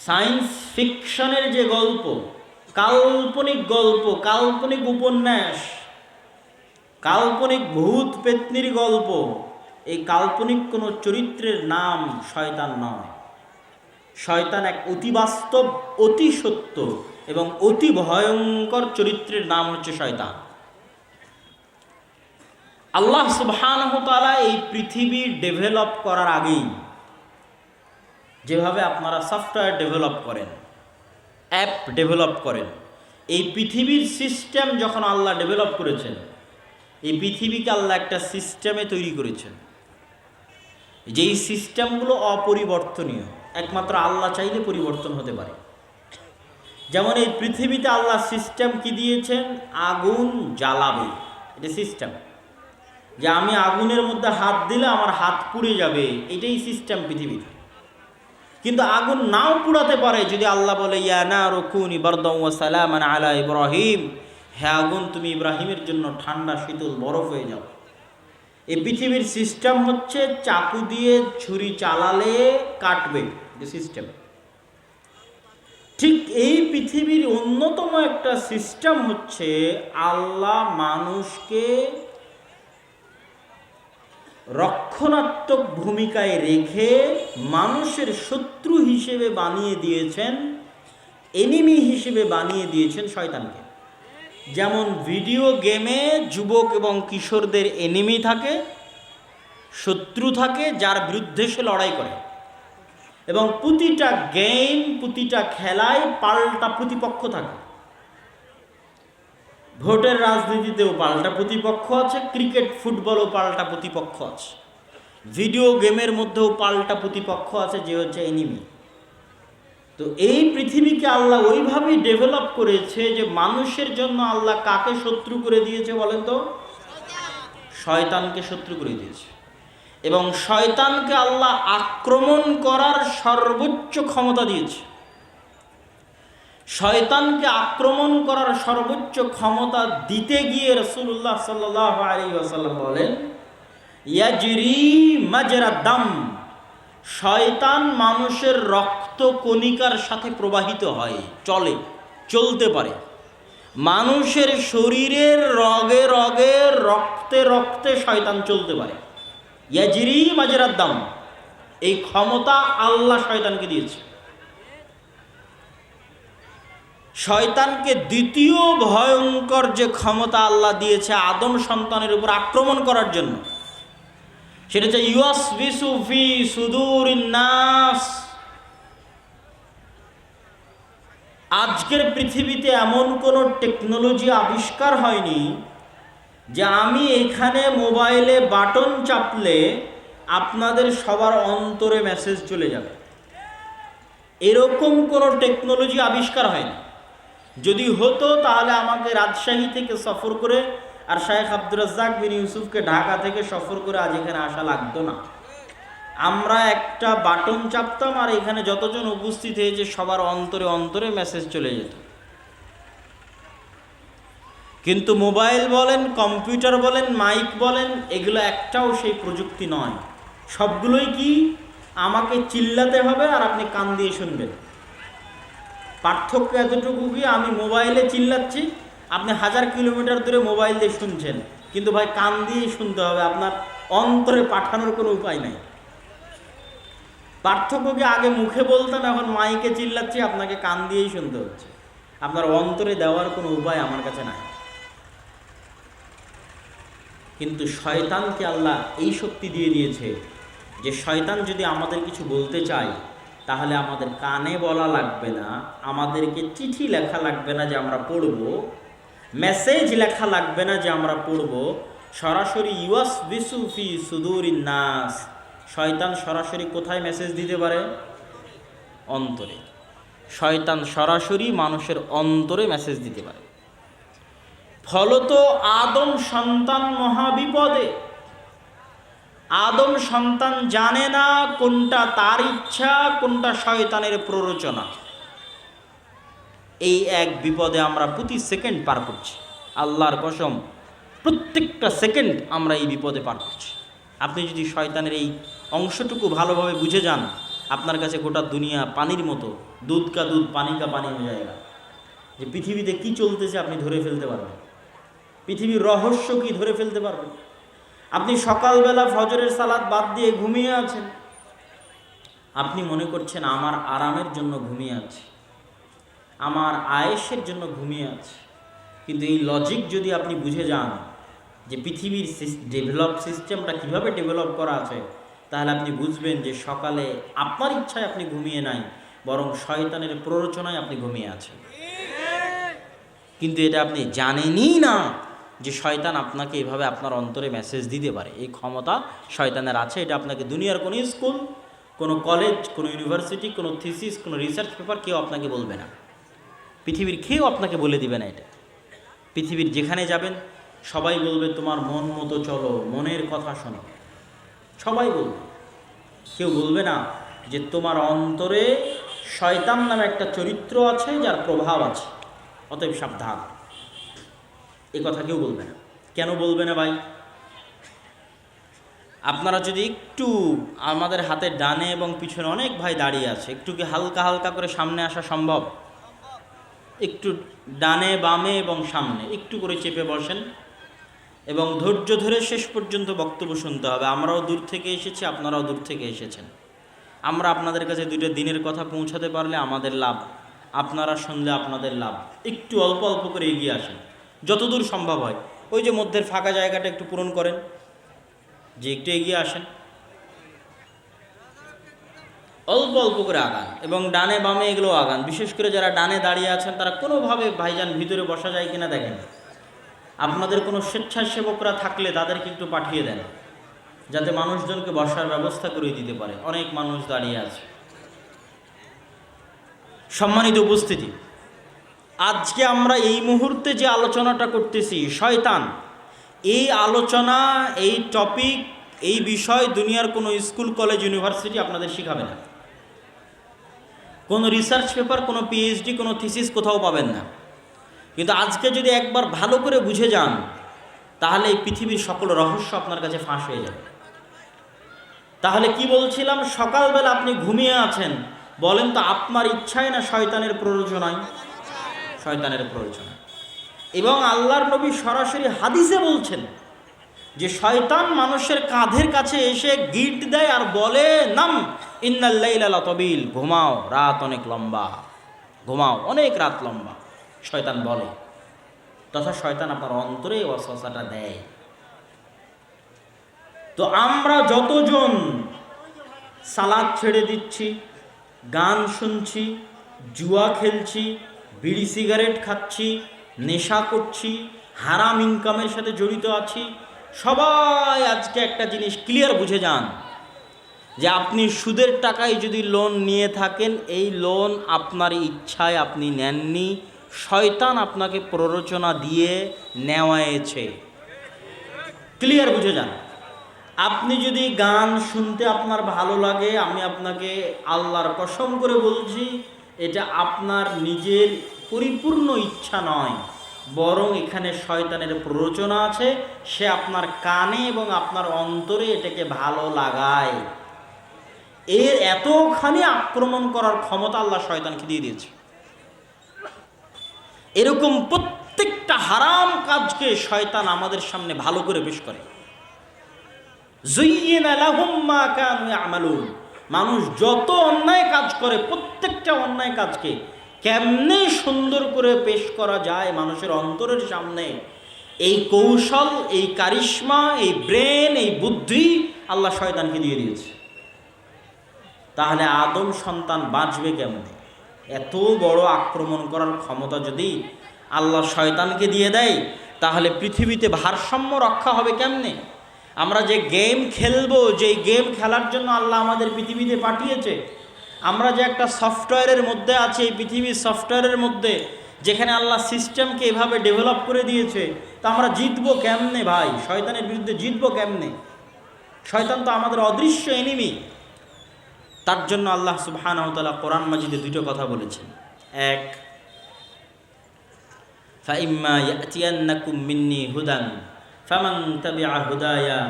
সায়েন্স ফিকশনের যে গল্প, কাল্পনিক গল্প, কাল্পনিক উপন্যাস, কাল্পনিক ভূত পেত্নির গল্প, এই কাল্পনিক কোনো চরিত্রের নাম শয়তান নয়। শয়তান এক অতি বাস্তব, অতি সত্য এবং অতি ভয়ঙ্কর চরিত্রের নাম হচ্ছে শয়তান। আল্লাহ সুবহানাহু ওয়া তাআলা এই পৃথিবী ডেভেলপ করার আগেই, যেভাবে আপনারা সফটওয়্যার ডেভেলপ করেন, অ্যাপ ডেভেলপ করেন, এই পৃথিবীর সিস্টেম যখন আল্লাহ ডেভেলপ করেছেন, এই পৃথিবীকে আল্লাহ একটা সিস্টেমে তৈরি করেছেন, যেই সিস্টেমগুলো অপরিবর্তনীয়, একমাত্র আল্লাহ চাইলে পরিবর্তন হতে পারে। যেমন এই পৃথিবীতে আল্লাহ সিস্টেম কি দিয়েছেন? আগুন জ্বালাবে, এটা সিস্টেম। যে আমি আগুনের মধ্যে হাত দিলে আমার হাত পুড়ে যাবে, এটাই সিস্টেম পৃথিবীর। কিন্তু আগুন নাও পুড়াতে পারে, যদি আল্লাহ বলে ইয়া নারু কুনি বারদাও ওয়া সালামান আলা ইব্রাহিম, হে আগুন তুমি ইব্রাহিমের জন্য ঠান্ডা শীতল বরফ হয়ে যাও। এই পৃথিবীর সিস্টেম হচ্ছে চাকু দিয়ে ছুরি চালালে কাটবে, যে সিস্টেম। ঠিক এই পৃথিবীর অন্যতম একটা সিস্টেম হচ্ছে আল্লাহ মানুষকে রক্ষণাত্মক ভূমিকায় রেখে মানুষের শত্রু হিসেবে বানিয়ে দিয়েছেন, এনিমি হিসেবে বানিয়ে দিয়েছেন শয়তানকে। যেমন ভিডিও গেমে যুবক এবং কিশোরদের এনিমি থাকে, শত্রু থাকে, যার বিরুদ্ধে সে লড়াই করে। এবং প্রতিটা গেম, প্রতিটা খেলায় পাল্টা প্রতিপক্ষ থাকে। ভোটের রাজনীতিতেও পাল্টা প্রতিপক্ষ আছে, ক্রিকেট ফুটবলও পাল্টা প্রতিপক্ষ আছে, ভিডিও গেমের মধ্যেও পাল্টা প্রতিপক্ষ আছে, যে হচ্ছে এনিমি। তো এই পৃথিবীকে আল্লাহ ওইভাবেই ডেভেলপ করেছে যে মানুষের জন্য আল্লাহ কাকে শত্রু করে দিয়েছে বলেন তো? শয়তানকে শত্রু করে দিয়েছে। এবং শয়তানকে আল্লাহ আক্রমণ করার সর্বোচ্চ ক্ষমতা দিয়েছে। শয়তানকে আক্রমণ করার সর্বোচ্চ ক্ষমতা দিতে গিয়ে রাসূলুল্লাহ সাল্লাল্লাহু আলাইহি ওয়াসাল্লাম বলেন, ইয়াজরি মাজরা দাম, শয়তান মানুষের রক্ত কণিকার সাথে প্রবাহিত হয়, চলে, চলতে পারে। মানুষের শরীরের রগে রগে, রক্তে রক্তে শয়তান চলতে পারে। ইয়াজরি মাজরা দাম, এই ক্ষমতা আল্লাহ শয়তানকে দিয়েছে। শয়তানকে দ্বিতীয় ভয়ঙ্কর যে ক্ষমতা আল্লাহ দিয়েছে আদম সন্তানের উপর আক্রমণ করার জন্য, সেটা হচ্ছে ইউয়াসবিসু ফি সুদুরিন নাস। আজকের পৃথিবীতে এমন কোনো টেকনোলজি আবিষ্কার হয়নি যে আমি এখানে মোবাইলে বাটন চাপলে আপনাদের সবার অন্তরে মেসেজ চলে যাবে। এরকম কোনো টেকনোলজি আবিষ্কার হয়নি। যদি হতো তাহলে আমাকে রাজশাহী থেকে সফর করে আর শায়েখ আব্দুর রাজ্জাক বিন ইউসুফকে ঢাকা থেকে সফর করে আজ এখানে আসা লাগতো না। আমরা একটা বাটন চাপতাম আর এখানে যতজন উপস্থিত হয়েছে সবার অন্তরে অন্তরে মেসেজ চলে যেত। কিন্তু মোবাইল বলেন, কম্পিউটার বলেন, মাইক বলেন, এগুলো একটাও সেই প্রযুক্তি নয়। সবগুলোই কি আমাকে চিল্লাতে হবে আর আপনি কান দিয়ে শুনবেন। পার্থক্য এতটুকু কি, আমি মোবাইলে চিল্লাচ্ছি, আপনি 1000 কিলোমিটার দূরে মোবাইল দিয়ে শুনছেন, কিন্তু ভাই কান দিয়ে শুনতে হবে, আপনার অন্তরে পাঠানোর কোনো উপায় নাই। পার্থক্য কি, আগে মুখে বলতেন, এখন মাইকে চিল্লাচ্ছি, আপনাকে কান দিয়েই শুনতে হচ্ছে। আপনার অন্তরে দেওয়ার কোনো উপায় আমার কাছে নাই। কিন্তু শয়তানকে আল্লাহ এই শক্তি দিয়ে দিয়েছে যে শয়তান যদি আমাদের কিছু বলতে চায় তাহলে আমাদের কানে বলা লাগবে না, আমাদেরকে চিঠি লেখা লাগবে না যে আমরা পড়ব, মেসেজ লেখা লাগবে না যে আমরা পড়ব, সরাসরি ইউয়াসবিসু ফি সুদুরিন নাস, শয়তান সরাসরি কোথায় মেসেজ দিতে পারে? অন্তরে। শয়তান সরাসরি মানুষের অন্তরে মেসেজ দিতে পারে। ফলত আদম সন্তান মহাবিপদে। আদম সন্তান জানে না কোনটা তার ইচ্ছা, কোনটা শয়তানের প্ররোচনা। এই এক বিপদে আমরা প্রতি সেকেন্ড পার করছি। আল্লাহর কসম, প্রত্যেকটা সেকেন্ড আমরা এই বিপদে পার করছি। আপনি যদি শয়তানের এই অংশটুকু ভালোভাবে বুঝে যান, আপনার কাছে গোটা দুনিয়া পানির মতো, দুধ কা দুধ পানি কা পানি হয়ে যায়গা। যে পৃথিবীতে কি চলতেছে আপনি ধরে ফেলতে পারবেন, পৃথিবীর রহস্য কি ধরে ফেলতে পারবেন। আপনি সকালবেলা ফজরের সালাত বাদ দিয়ে ঘুমিয়ে আছেন, আপনি মনে করছেন আমার আরামের জন্য ঘুমিয়ে আছি, আমার আয়েশের জন্য ঘুমিয়ে আছি। কিন্তু এই লজিক যদি আপনি বুঝে যান যে পৃথিবীর ডেভেলপ সিস্টেমটা কিভাবে ডেভেলপ করা আছে, তাহলে আপনি বুঝবেন যে সকালে আপনার ইচ্ছায় আপনি ঘুমিয়ে নাই, বরং শয়তানের প্ররোচনায় আপনি ঘুমিয়ে আছেন। কিন্তু এটা আপনি জানেনই না যে শয়তান আপনাকে এভাবে আপনার অন্তরে মেসেজ দিতে পারে। এই ক্ষমতা শয়তানের আছে। এটা আপনাকে দুনিয়ার কোনো স্কুল, কোনো কলেজ, কোনো ইউনিভার্সিটি, কোনো থিসিস, কোনো রিসার্চ পেপার কেউ আপনাকে বলবে না। পৃথিবীর কেউ আপনাকে বলে দিবে না এটা। পৃথিবীর যেখানে যাবেন সবাই বলবে তোমার মন মতো চলো, মনের কথা শোনো, সবাই বলবে। কেউ বলবে না যে তোমার অন্তরে শয়তান নামে একটা চরিত্র আছে, যার প্রভাব আছে, অতএব সাবধান। এ কথা কেউ বলবে না। কেন বলবে না ভাই? আপনারা যদি একটু, আমাদের হাতের ডানে এবং পিছনে অনেক ভাই দাঁড়িয়ে আছে, একটু কি হালকা হালকা করে সামনে আসা সম্ভব? একটু ডানে বামে এবং সামনে একটু করে চেপে বসেন এবং ধৈর্য ধরে শেষ পর্যন্ত বক্তব্য শুনতে হবে। আমরাও দূর থেকে এসেছি, আপনারাও দূর থেকে এসেছেন। আমরা আপনাদের কাছে দুইটা দিনের কথা পৌঁছাতে পারলে আমাদের লাভ, আপনারা শুনলে আপনাদের লাভ। একটু অল্প অল্প করে এগিয়ে আসেন যতদূর সম্ভব হয়। ওই যে মধ্যের ফাঁকা জায়গাটা একটু পূরণ করেন, যে একটু এগিয়ে আসেন, অল্প অল্প করে আগান এবং ডানে বামে এগুলো আগান। বিশেষ করে যারা ডানে দাঁড়িয়ে আছেন তারা কোনোভাবে ভাইজান ভিতরে বসা যায় কিনা দেখেন। আপনাদের কোনো স্বেচ্ছাসেবকরা থাকলে তাদেরকে একটু পাঠিয়ে দেন, যাতে মানুষজনকে বসার ব্যবস্থা করে দিতে পারে। অনেক মানুষ দাঁড়িয়ে আছে। সম্মানিত উপস্থিতি, আজকে আমরা এই মুহূর্তে যে আলোচনাটা করতেছি শয়তান, এই আলোচনা, এই টপিক, এই বিষয় দুনিয়ার কোনো স্কুল, কলেজ, ইউনিভার্সিটি আপনাদের শিখাবে না। কোনো রিসার্চ পেপার, কোনো পিএইচডি, কোনো থিসিস কোথাও পাবেন না। কিন্তু আজকে যদি একবার ভালো করে বুঝে যান, তাহলে এই পৃথিবীর সকল রহস্য আপনার কাছে ফাঁস হয়ে যাবে। তাহলে কি বলছিলাম, সকালবেলা আপনি ঘুমিয়ে আছেন, বলেন তো আপনার ইচ্ছায় না শয়তানের প্ররোচনায়? শয়তানের প্ররোচনায়। এবং আল্লাহর নবী সরাসরি হাদিসে বলছেন যে শয়তান মানুষের কাঁধের কাছে এসে গিট দেয় আর বলে, নাম ইন্নাল লাইলা লাতাবিল, ঘুমাও, রাত অনেক লম্বা, ঘুমাও, অনেক রাত লম্বা, শয়তান বলে। তথা শয়তান আপনার অন্তরে ওয়াসওয়াসাটা দেয়। তো আমরা যতজন সালাদ ছেড়ে দিচ্ছি, গান শুনছি, জুয়া খেলছি, বিড়ি সিগারেট খাচ্ছি, নেশা করছি, হারাম ইনকামের সাথে জড়িত আছি, সবাই আজকে একটা জিনিস ক্লিয়ার বুঝে যান যে আপনি সুদের টাকায় যদি লোন নিয়ে থাকেন, এই লোন আপনার ইচ্ছায় আপনি নেননি, শয়তান আপনাকে প্ররোচনা দিয়ে নেওয়ায়েছে। ক্লিয়ার বুঝে যান। আপনি যদি গান শুনতে আপনার ভালো লাগে, আমি আপনাকে আল্লাহর কসম করে বলছি, এটা আপনার নিজের পরিপূর্ণ ইচ্ছা নয়, বরং এখানে শয়তানের প্ররোচনা আছে। সে আপনার কানে এবং আপনার অন্তরে এটাকে ভালো লাগায়। এর এতখানি আক্রমণ করার ক্ষমতা আল্লাহ শয়তানকে দিয়ে দিয়েছে। এরকম প্রত্যেকটা হারাম কাজকে শয়তান আমাদের সামনে ভালো করে পেশ করে। যুয়্যিনা লাহুম মা কানু ইয়ামালুন। মানুষ যত অন্যায় কাজ করে, প্রত্যেকটা অন্যায় কাজকে কেমনে সুন্দর করে পেশ করা যায় মানুষের অন্তরের সামনে, এই কৌশল, এই কারিশমা, এই ব্রেন, এই বুদ্ধি আল্লাহ শয়তানকে দিয়ে দিয়েছে। তাহলে আদম সন্তান বাঁচবে কেমনে? এত বড় আক্রমণ করার ক্ষমতা যদি আল্লাহ শয়তানকে দিয়ে দেয়, তাহলে পৃথিবীতে ভারসাম্য রক্ষা হবে কেমনে? আমরা যে গেম খেলবো, যেই গেম খেলার জন্য আল্লাহ আমাদের পৃথিবীতে পাঠিয়েছে, আমরা যে একটা সফটওয়্যারের মধ্যে আছি, এই পৃথিবীর সফটওয়্যারের মধ্যে, যেখানে আল্লাহ সিস্টেমকে এভাবে ডেভেলপ করে দিয়েছে, তা আমরা জিতবো কেমনে ভাই? শয়তানের বিরুদ্ধে জিতবো কেমনে? শয়তান তো আমাদের অদৃশ্য এনিমি। তার জন্য আল্লাহ সুবহানাহু ওয়া তাআলা কোরআন মাজিদে দুটো কথা বলেছেন। এক, ফাইম্মা ইয়াতিয়ান্নাকুম মিন্নি হুদান ফামান তাবিআ হুদায়া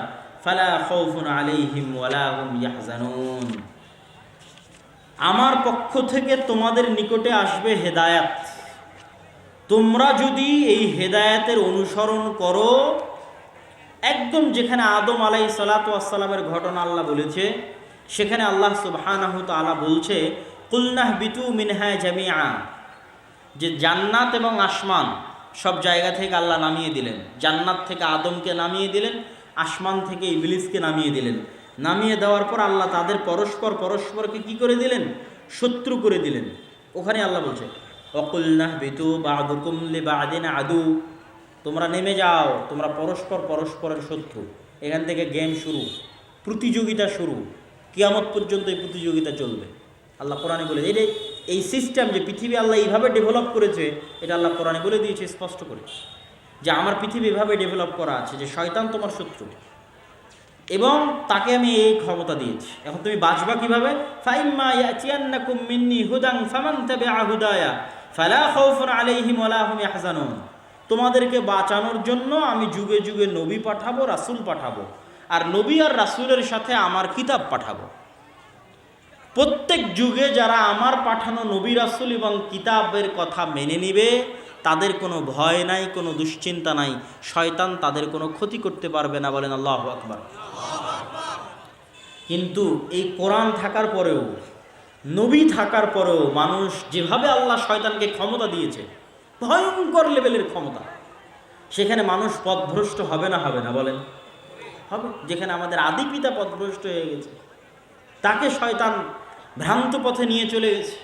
ফালা খাউফুন আলাইহিম ওয়ালা হুম ইয়াহজানুন। আমার পক্ষ থেকে তোমাদের নিকটে আসবে হেদায়াত, তোমরা যদি এই হেদায়াতের অনুসরণ করো, একদম যেখানে আদম আলাইহিস সালাতু ওয়াস সালামের ঘটনা আল্লাহ বলেছে, সেখানে আল্লাহ সুবহানাহু তাআলা বলছে কুলনাহবিতু মিনহা জামিআ, যে জান্নাত এবং আসমান সব জায়গা থেকে আল্লাহ নামিয়ে দিলেন। জান্নাত থেকে আদমকে নামিয়ে দিলেন, আসমান থেকে ইবলিসকে নামিয়ে দিলেন। নামিয়ে দেওয়ার পর আল্লাহ তাদের পরস্পরকে কি করে দিলেন? শত্রু করে দিলেন। ওখানে আল্লাহ বলছে ওয়াকুলনা বিতু বা'দুকুম লিবা'দিন আদু, তোমরা নেমে যাও, তোমরা পরস্পরের শত্রু। এখান থেকে গেম শুরু, প্রতিযোগিতা শুরু, কিয়ামত পর্যন্ত এই প্রতিযোগিতা চলবে। আল্লাহ কোরআনে বলে এই সিস্টেম যে পৃথিবী আল্লাহ এইভাবে ডেভেলপ করেছে, এটা আল্লাহ কোরআনে বলে দিয়েছে স্পষ্ট করে, যে আমার পৃথিবী এভাবে ডেভেলপ করা আছে যে শয়তান তোমার শত্রু এবং তাকে আমি এই ক্ষমতা দিয়েছি। এখন তুমি বাঁচবা কিভাবে? ফাইম্মা ইয়াতিয়ান্নাকুম মিন্নি হুদান ফামান তাবিআ হুদায়া ফালা খাউফুন আলাইহিম ওয়ালা হুম ইয়াহজানুন। তোমাদেরকে বাঁচানোর জন্য আমি যুগে যুগে নবী পাঠাবো, রাসূল পাঠাবো, আর নবী আর রাসূলের সাথে আমার কিতাব পাঠাবো। প্রত্যেক যুগে যারা আমার পাঠানো নবী রাসূল এবং কিতাবের কথা মেনে নিবে, তাদের কোনো ভয় নাই, কোনো দুশ্চিন্তা নাই, শয়তান তাদের কোনো ক্ষতি করতে পারবে না। বলেন আল্লাহু আকবার। কিন্তু এই কোরআন থাকার পরেও, নবী থাকার পরেও মানুষ যেভাবে আল্লাহ শয়তানকে ক্ষমতা দিয়েছে, ভয়ঙ্কর লেভেলের ক্ষমতা, সেখানে মানুষ পথভ্রষ্ট হবে না? হবে না? বলেন হবে। যেখানে আমাদের আদি পিতা পথভ্রষ্ট হয়ে গেছে, তাকে শয়তান ভ্রান্ত পথে নিয়ে চলে গেছে,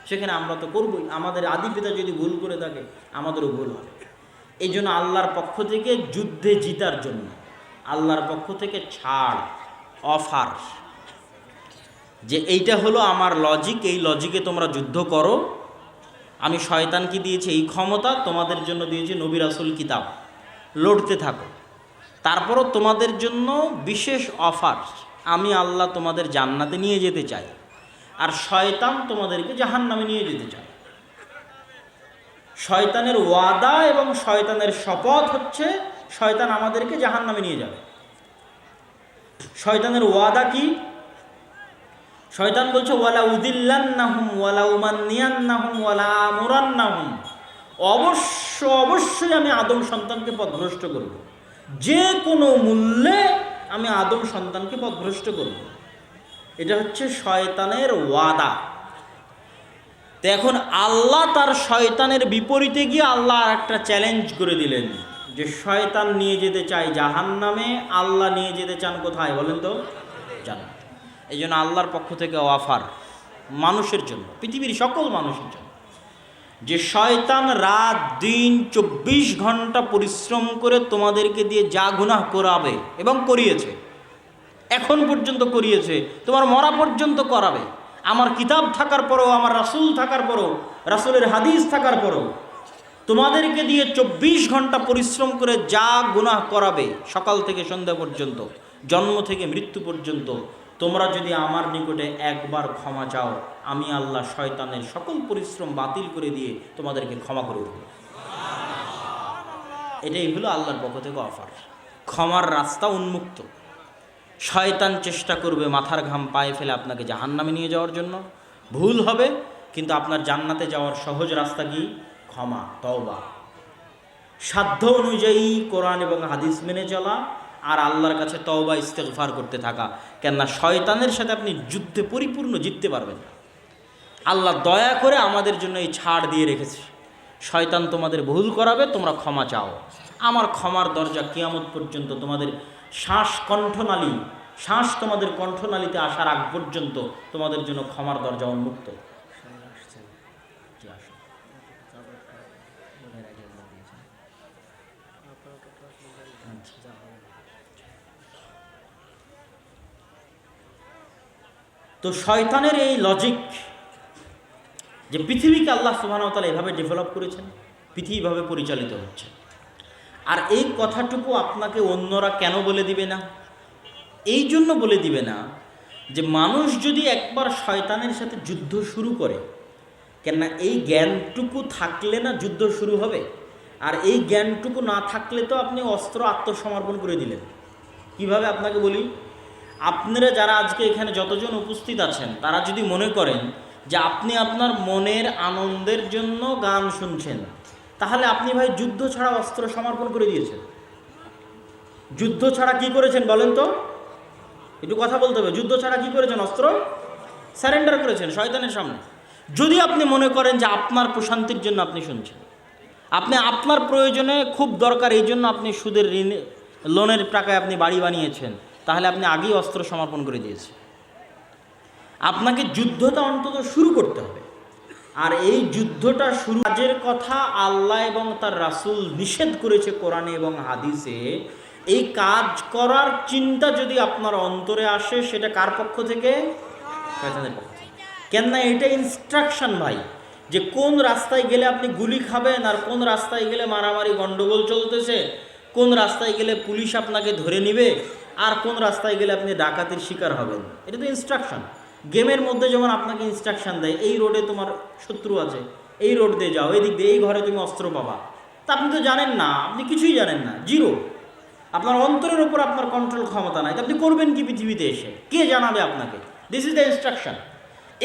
সেখানে আমরা তো করবই। আমাদের আদি পিতা যদি ভুল করে থাকে, আমাদেরও ভুল হবে। এই জন্য আল্লাহর পক্ষ থেকে যুদ্ধে জিতার জন্য আল্লাহর পক্ষ থেকে ছাড়, অফার, যে এইটা হলো আমার লজিক, এই লজিকে তোমরা যুদ্ধ করো। আমি শয়তানকে দিয়েছি এই ক্ষমতা, তোমাদের জন্য দিয়েছি নবী রাসূল কিতাব, লড়তে থাকো। তারপরও তোমাদের জন্য বিশেষ অফার, আমি আল্লাহ তোমাদের জান্নাতে নিয়ে যেতে চাই, আর শয়তান তোমাদেরকে জাহান্নামে নিয়ে যেতে চায়। শয়তানের ওয়াদা এবং শয়তানের শপথ হচ্ছে শয়তান আমাদেরকে জাহান্নামে নিয়ে যাবে। শয়তানের ওয়াদা কি? শয়তান বলছে ওয়ালা উদিল্লান্নাহুম ওয়ালা উমান্নিয়ান্নাহুম ওয়ালা আমুরান্নাহুম, অবশ্যই আমি আদম সন্তানকে পথভ্রষ্ট করব, যে কোনো মূল্যে আমি আদম সন্তানকে পথভ্রষ্ট করব। এটা হচ্ছে শয়তানের ওয়াদা। তো এখন আল্লাহ তার শয়তানের বিপরীতে গিয়ে আল্লাহ আর একটা চ্যালেঞ্জ করে দিলেন, যে শয়তান নিয়ে যেতে চায় জাহান্নামে, আল্লাহ নিয়ে যেতে চান কোথায় বলেন তো? জান্নাত। এই জন্য আল্লাহর পক্ষ থেকে অফার মানুষের জন্য, পৃথিবীর সকল মানুষের জন্য, যে শয়তান রাত দিন 24 ঘন্টা পরিশ্রম করে তোমাদেরকে দিয়ে যা গুনাহ করাবে এবং করিয়েছে, এখন পর্যন্ত করিয়েছে, তোমার মরা পর্যন্ত করাবে। আমার কিতাব থাকার পরেও, আমার রাসূল থাকার পরেও, রাসূলের হাদিস থাকার পরেও তোমাদেরকে দিয়ে 24 ঘন্টা পরিশ্রম করে যা গুনাহ করাবে, সকাল থেকে সন্ধ্যা পর্যন্ত, জন্ম থেকে মৃত্যু পর্যন্ত, তোমরা যদি আমার নিকটে একবার ক্ষমা চাও, আমি আল্লাহ শয়তানের সকল পরিশ্রম বাতিল করে দিয়ে তোমাদেরকে ক্ষমা করে দেব। এটাই হলো আল্লাহর পক্ষ থেকে অফার। ক্ষমার রাস্তা উন্মুক্ত। শয়তান চেষ্টা করবে মাথার ঘাম পায়ে ফেলে আপনাকে জাহান্নামে নিয়ে যাওয়ার জন্য, ভুল হবে, কিন্তু আপনার জান্নাতে যাওয়ার সহজ রাস্তা কি? ক্ষমা, তওবা, সাধ্য অনুযায়ী কোরআন এবং হাদিস মেনে চলা, আর আল্লাহর কাছে তওবা ইস্তেগফার করতে থাকা। কেননা শয়তানের সাথে আপনি যুদ্ধে পরিপূর্ণ জিততে পারবেন না। আল্লাহ দয়া করে আমাদের জন্য এই ছাড় দিয়ে রেখেছে, শয়তান তোমাদের ভুল করাবে, তোমরা ক্ষমা চাও, আমার ক্ষমার দরজা কিয়ামত পর্যন্ত, তোমাদের শ্বাস তোমাদের কণ্ঠনালীতে আসার আগ পর্যন্ত তোমাদের জন্য ক্ষমার দরজা উন্মুক্ত। তো শয়তানের এই লজিক, যে পৃথিবীকে আল্লাহ সুবহানাহু ওয়া তাআলা এভাবে ডেভেলপ করেছেন, পৃথিবীভাবে পরিচালিত হচ্ছে, আর এই কথাটুকু আপনাকে অন্যরা কেন বলে দিবে না? এই জন্য বলে দিবে না যে মানুষ যদি একবার শয়তানের সাথে যুদ্ধ শুরু করে, কেননা এই জ্ঞানটুকু থাকলে না যুদ্ধ শুরু হবে, আর এই জ্ঞানটুকু না থাকলে তো আপনি অস্ত্র আত্মসমর্পণ করে দিলেন। কিভাবে আপনাকে বলি, আপনারা যারা আজকে এখানে যতজন উপস্থিত আছেন, তারা যদি মনে করেন যে আপনি আপনার মনের আনন্দের জন্য গান শুনছেন, তাহলে আপনি ভাই যুদ্ধ ছাড়া অস্ত্র সমর্পণ করে দিয়েছেন। যুদ্ধ ছাড়া কি করেছেন বলেন তো? একটু কথা বলতে হবে। যুদ্ধ ছাড়া কি করেছেন? অস্ত্র সারেন্ডার করেছেন শয়তানের সামনে। যদি আপনি মনে করেন যে আপনার প্রশান্তির জন্য আপনি শুনছেন, আপনি আপনার প্রয়োজনে খুব দরকার, এই জন্য আপনি সুদের ঋণ লোনের টাকায় আপনি বাড়ি বানিয়েছেন, তাহলে আপনি আগেই অস্ত্র সমর্পণ করে দিয়েছেন। আপনাকে যুদ্ধটা অন্তত শুরু করতে হবে। আর এই যুদ্ধটা শুরু কাজের কথা আল্লাহ এবং তার রাসূল নিষেধ করেছে কোরআনে এবং হাদিসে। এই কাজ করার চিন্তা যদি আপনার অন্তরে আসে, সেটা কার পক্ষ থেকে? শয়তানের পক্ষ থেকে। কেননা এটা ইনস্ট্রাকশন ভাই, যে কোন রাস্তায় গেলে আপনি গুলি খাবেন, আর কোন রাস্তায় গেলে মারামারি গন্ডগোল চলতেছে, কোন রাস্তায় গেলে পুলিশ আপনাকে ধরে নেবে, আর কোন রাস্তায় গেলে আপনি ডাকাতির শিকার হবেন। এটা তো ইনস্ট্রাকশন। গেমের মধ্যে যেমন আপনাকে ইনস্ট্রাকশন দেয়, এই রোডে তোমার শত্রু আছে, এই রোড দিয়ে যাও, এই দিক দিয়ে, এই ঘরে তুমি অস্ত্র পাবা, তা আপনি তো জানেন না, আপনি কিছুই জানেন না, জিরো। আপনার অন্তরের উপর আপনার কন্ট্রোল ক্ষমতা নাই, আপনি করবেন কি পৃথিবীতে এসে? কে জানাবে আপনাকে? This is the instruction.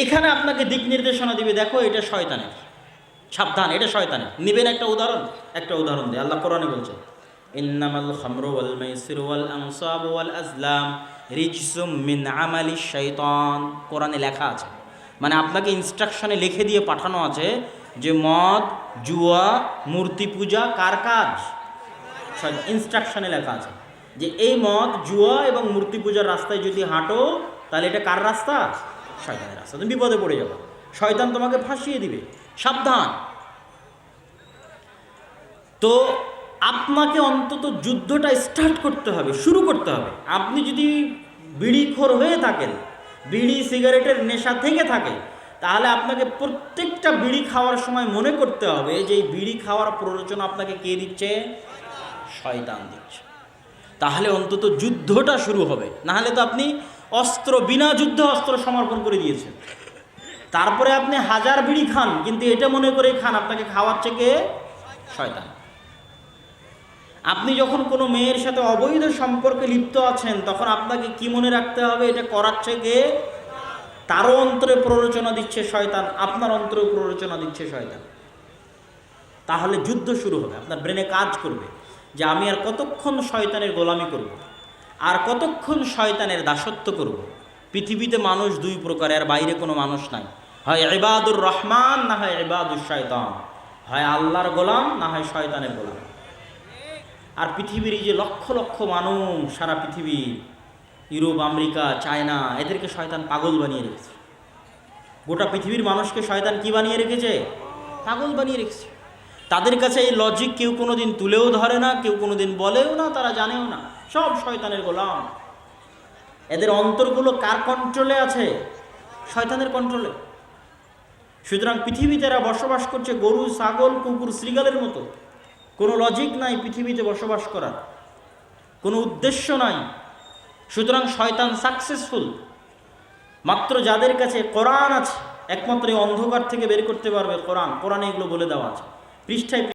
এখানে আপনাকে দিক নির্দেশনা দিবে, দেখো এটা শয়তানের, সাবধান, এটা শয়তানের। নিবেন একটা উদাহরণ দেয় আল্লাহ কোরআনে বলছে, ইন্নামাল খামরু ওয়াল মাইসিরু ওয়াল আনসাবু ওয়াল আজলাম রিজসুম মিন আমালিশ শাইতান। কোরআনে লেখা আছে, মানে আপনাকে ইনস্ট্রাকশনে লিখে দিয়ে পাঠানো আছে যে মদ, জুয়া, মূর্তি পূজা কার কাজ? ইনস্ট্রাকশনে লেখা আছে যে এই মদ, জুয়া এবং মূর্তি পূজার রাস্তায় যদি হাঁটো, তাহলে এটা কার রাস্তা? শয়তানের রাস্তা। তুমি বিপদে পড়ে যাবে, শয়তান তোমাকে ফাঁসিয়ে দিবে, সাবধান। তো আপনাকে অন্তত যুদ্ধটা স্টার্ট করতে হবে, শুরু করতে হবে। আপনি যদি বিড়িখোর হয়ে থাকেন, বিড়ি সিগারেটের নেশা থেকে থাকে, তাহলে আপনাকে প্রত্যেকটা বিড়ি খাওয়ার সময় মনে করতে হবে যে এই বিড়ি খাওয়ার প্ররোচনা আপনাকে কে দিচ্ছে? শয়তান দিচ্ছে। তাহলে অন্তত যুদ্ধটা শুরু হবে। নাহলে তো আপনি বিনা যুদ্ধে অস্ত্র সমর্পণ করে দিয়েছেন। তারপরে আপনি হাজার বিড়ি খান, কিন্তু এটা মনে করে খান আপনাকে খাওয়াচ্ছে কে? শয়তান। আপনি যখন কোনো মেয়ের সাথে অবৈধ সম্পর্কে লিপ্ত আছেন, তখন আপনাকে কি মনে রাখতে হবে? এটা করাচ্ছে কে? তারও অন্তরে প্ররোচনা দিচ্ছে শয়তান, আপনার অন্তরে প্ররোচনা দিচ্ছে শয়তান। তাহলে যুদ্ধ শুরু হবে, আপনার ব্রেনে কাজ করবে যে আমি আর কতক্ষণ শয়তানের গোলামি করব, আর কতক্ষণ শয়তানের দাসত্ব করব। পৃথিবীতে মানুষ দুই প্রকার, এর বাইরে কোনো মানুষ নাই। হয় ইবাদুর রহমান, না হয় ইবাদুর শয়তান। হয় আল্লাহর গোলাম, না হয় শয়তানের গোলাম। আর পৃথিবীর এই যে লক্ষ লক্ষ মানুষ, সারা পৃথিবী, ইউরোপ, আমেরিকা, চায়না, এদেরকে শয়তান পাগল বানিয়ে রেখেছে। গোটা পৃথিবীর মানুষকে শয়তান কি বানিয়ে রেখেছে? পাগল বানিয়ে রেখেছে। তাদের কাছে এই লজিক কেউ কোনোদিন তুলেও ধরে না, কেউ কোনোদিন বলেও না, তারা জানেও না, সব শয়তানের গোলাম। এদের অন্তরগুলো কার কন্ট্রোলে আছে? শয়তানের কন্ট্রোলে। সুতরাং পৃথিবীতে এরা বসবাস করছে গরু, ছাগল, কুকুর, শ্রীগালের মতো। কোনো লজিক নাই পৃথিবীতে বসবাস করার, কোনো উদ্দেশ্য নাই। সুতরাং শয়তান সাকসেসফুল। মাত্র যাদের কাছে কোরআন আছে, একমাত্র এই অন্ধকার থেকে বের করতে পারবে কোরআন। কোরআনে এগুলো বলে দেওয়া আছে, পৃষ্ঠায়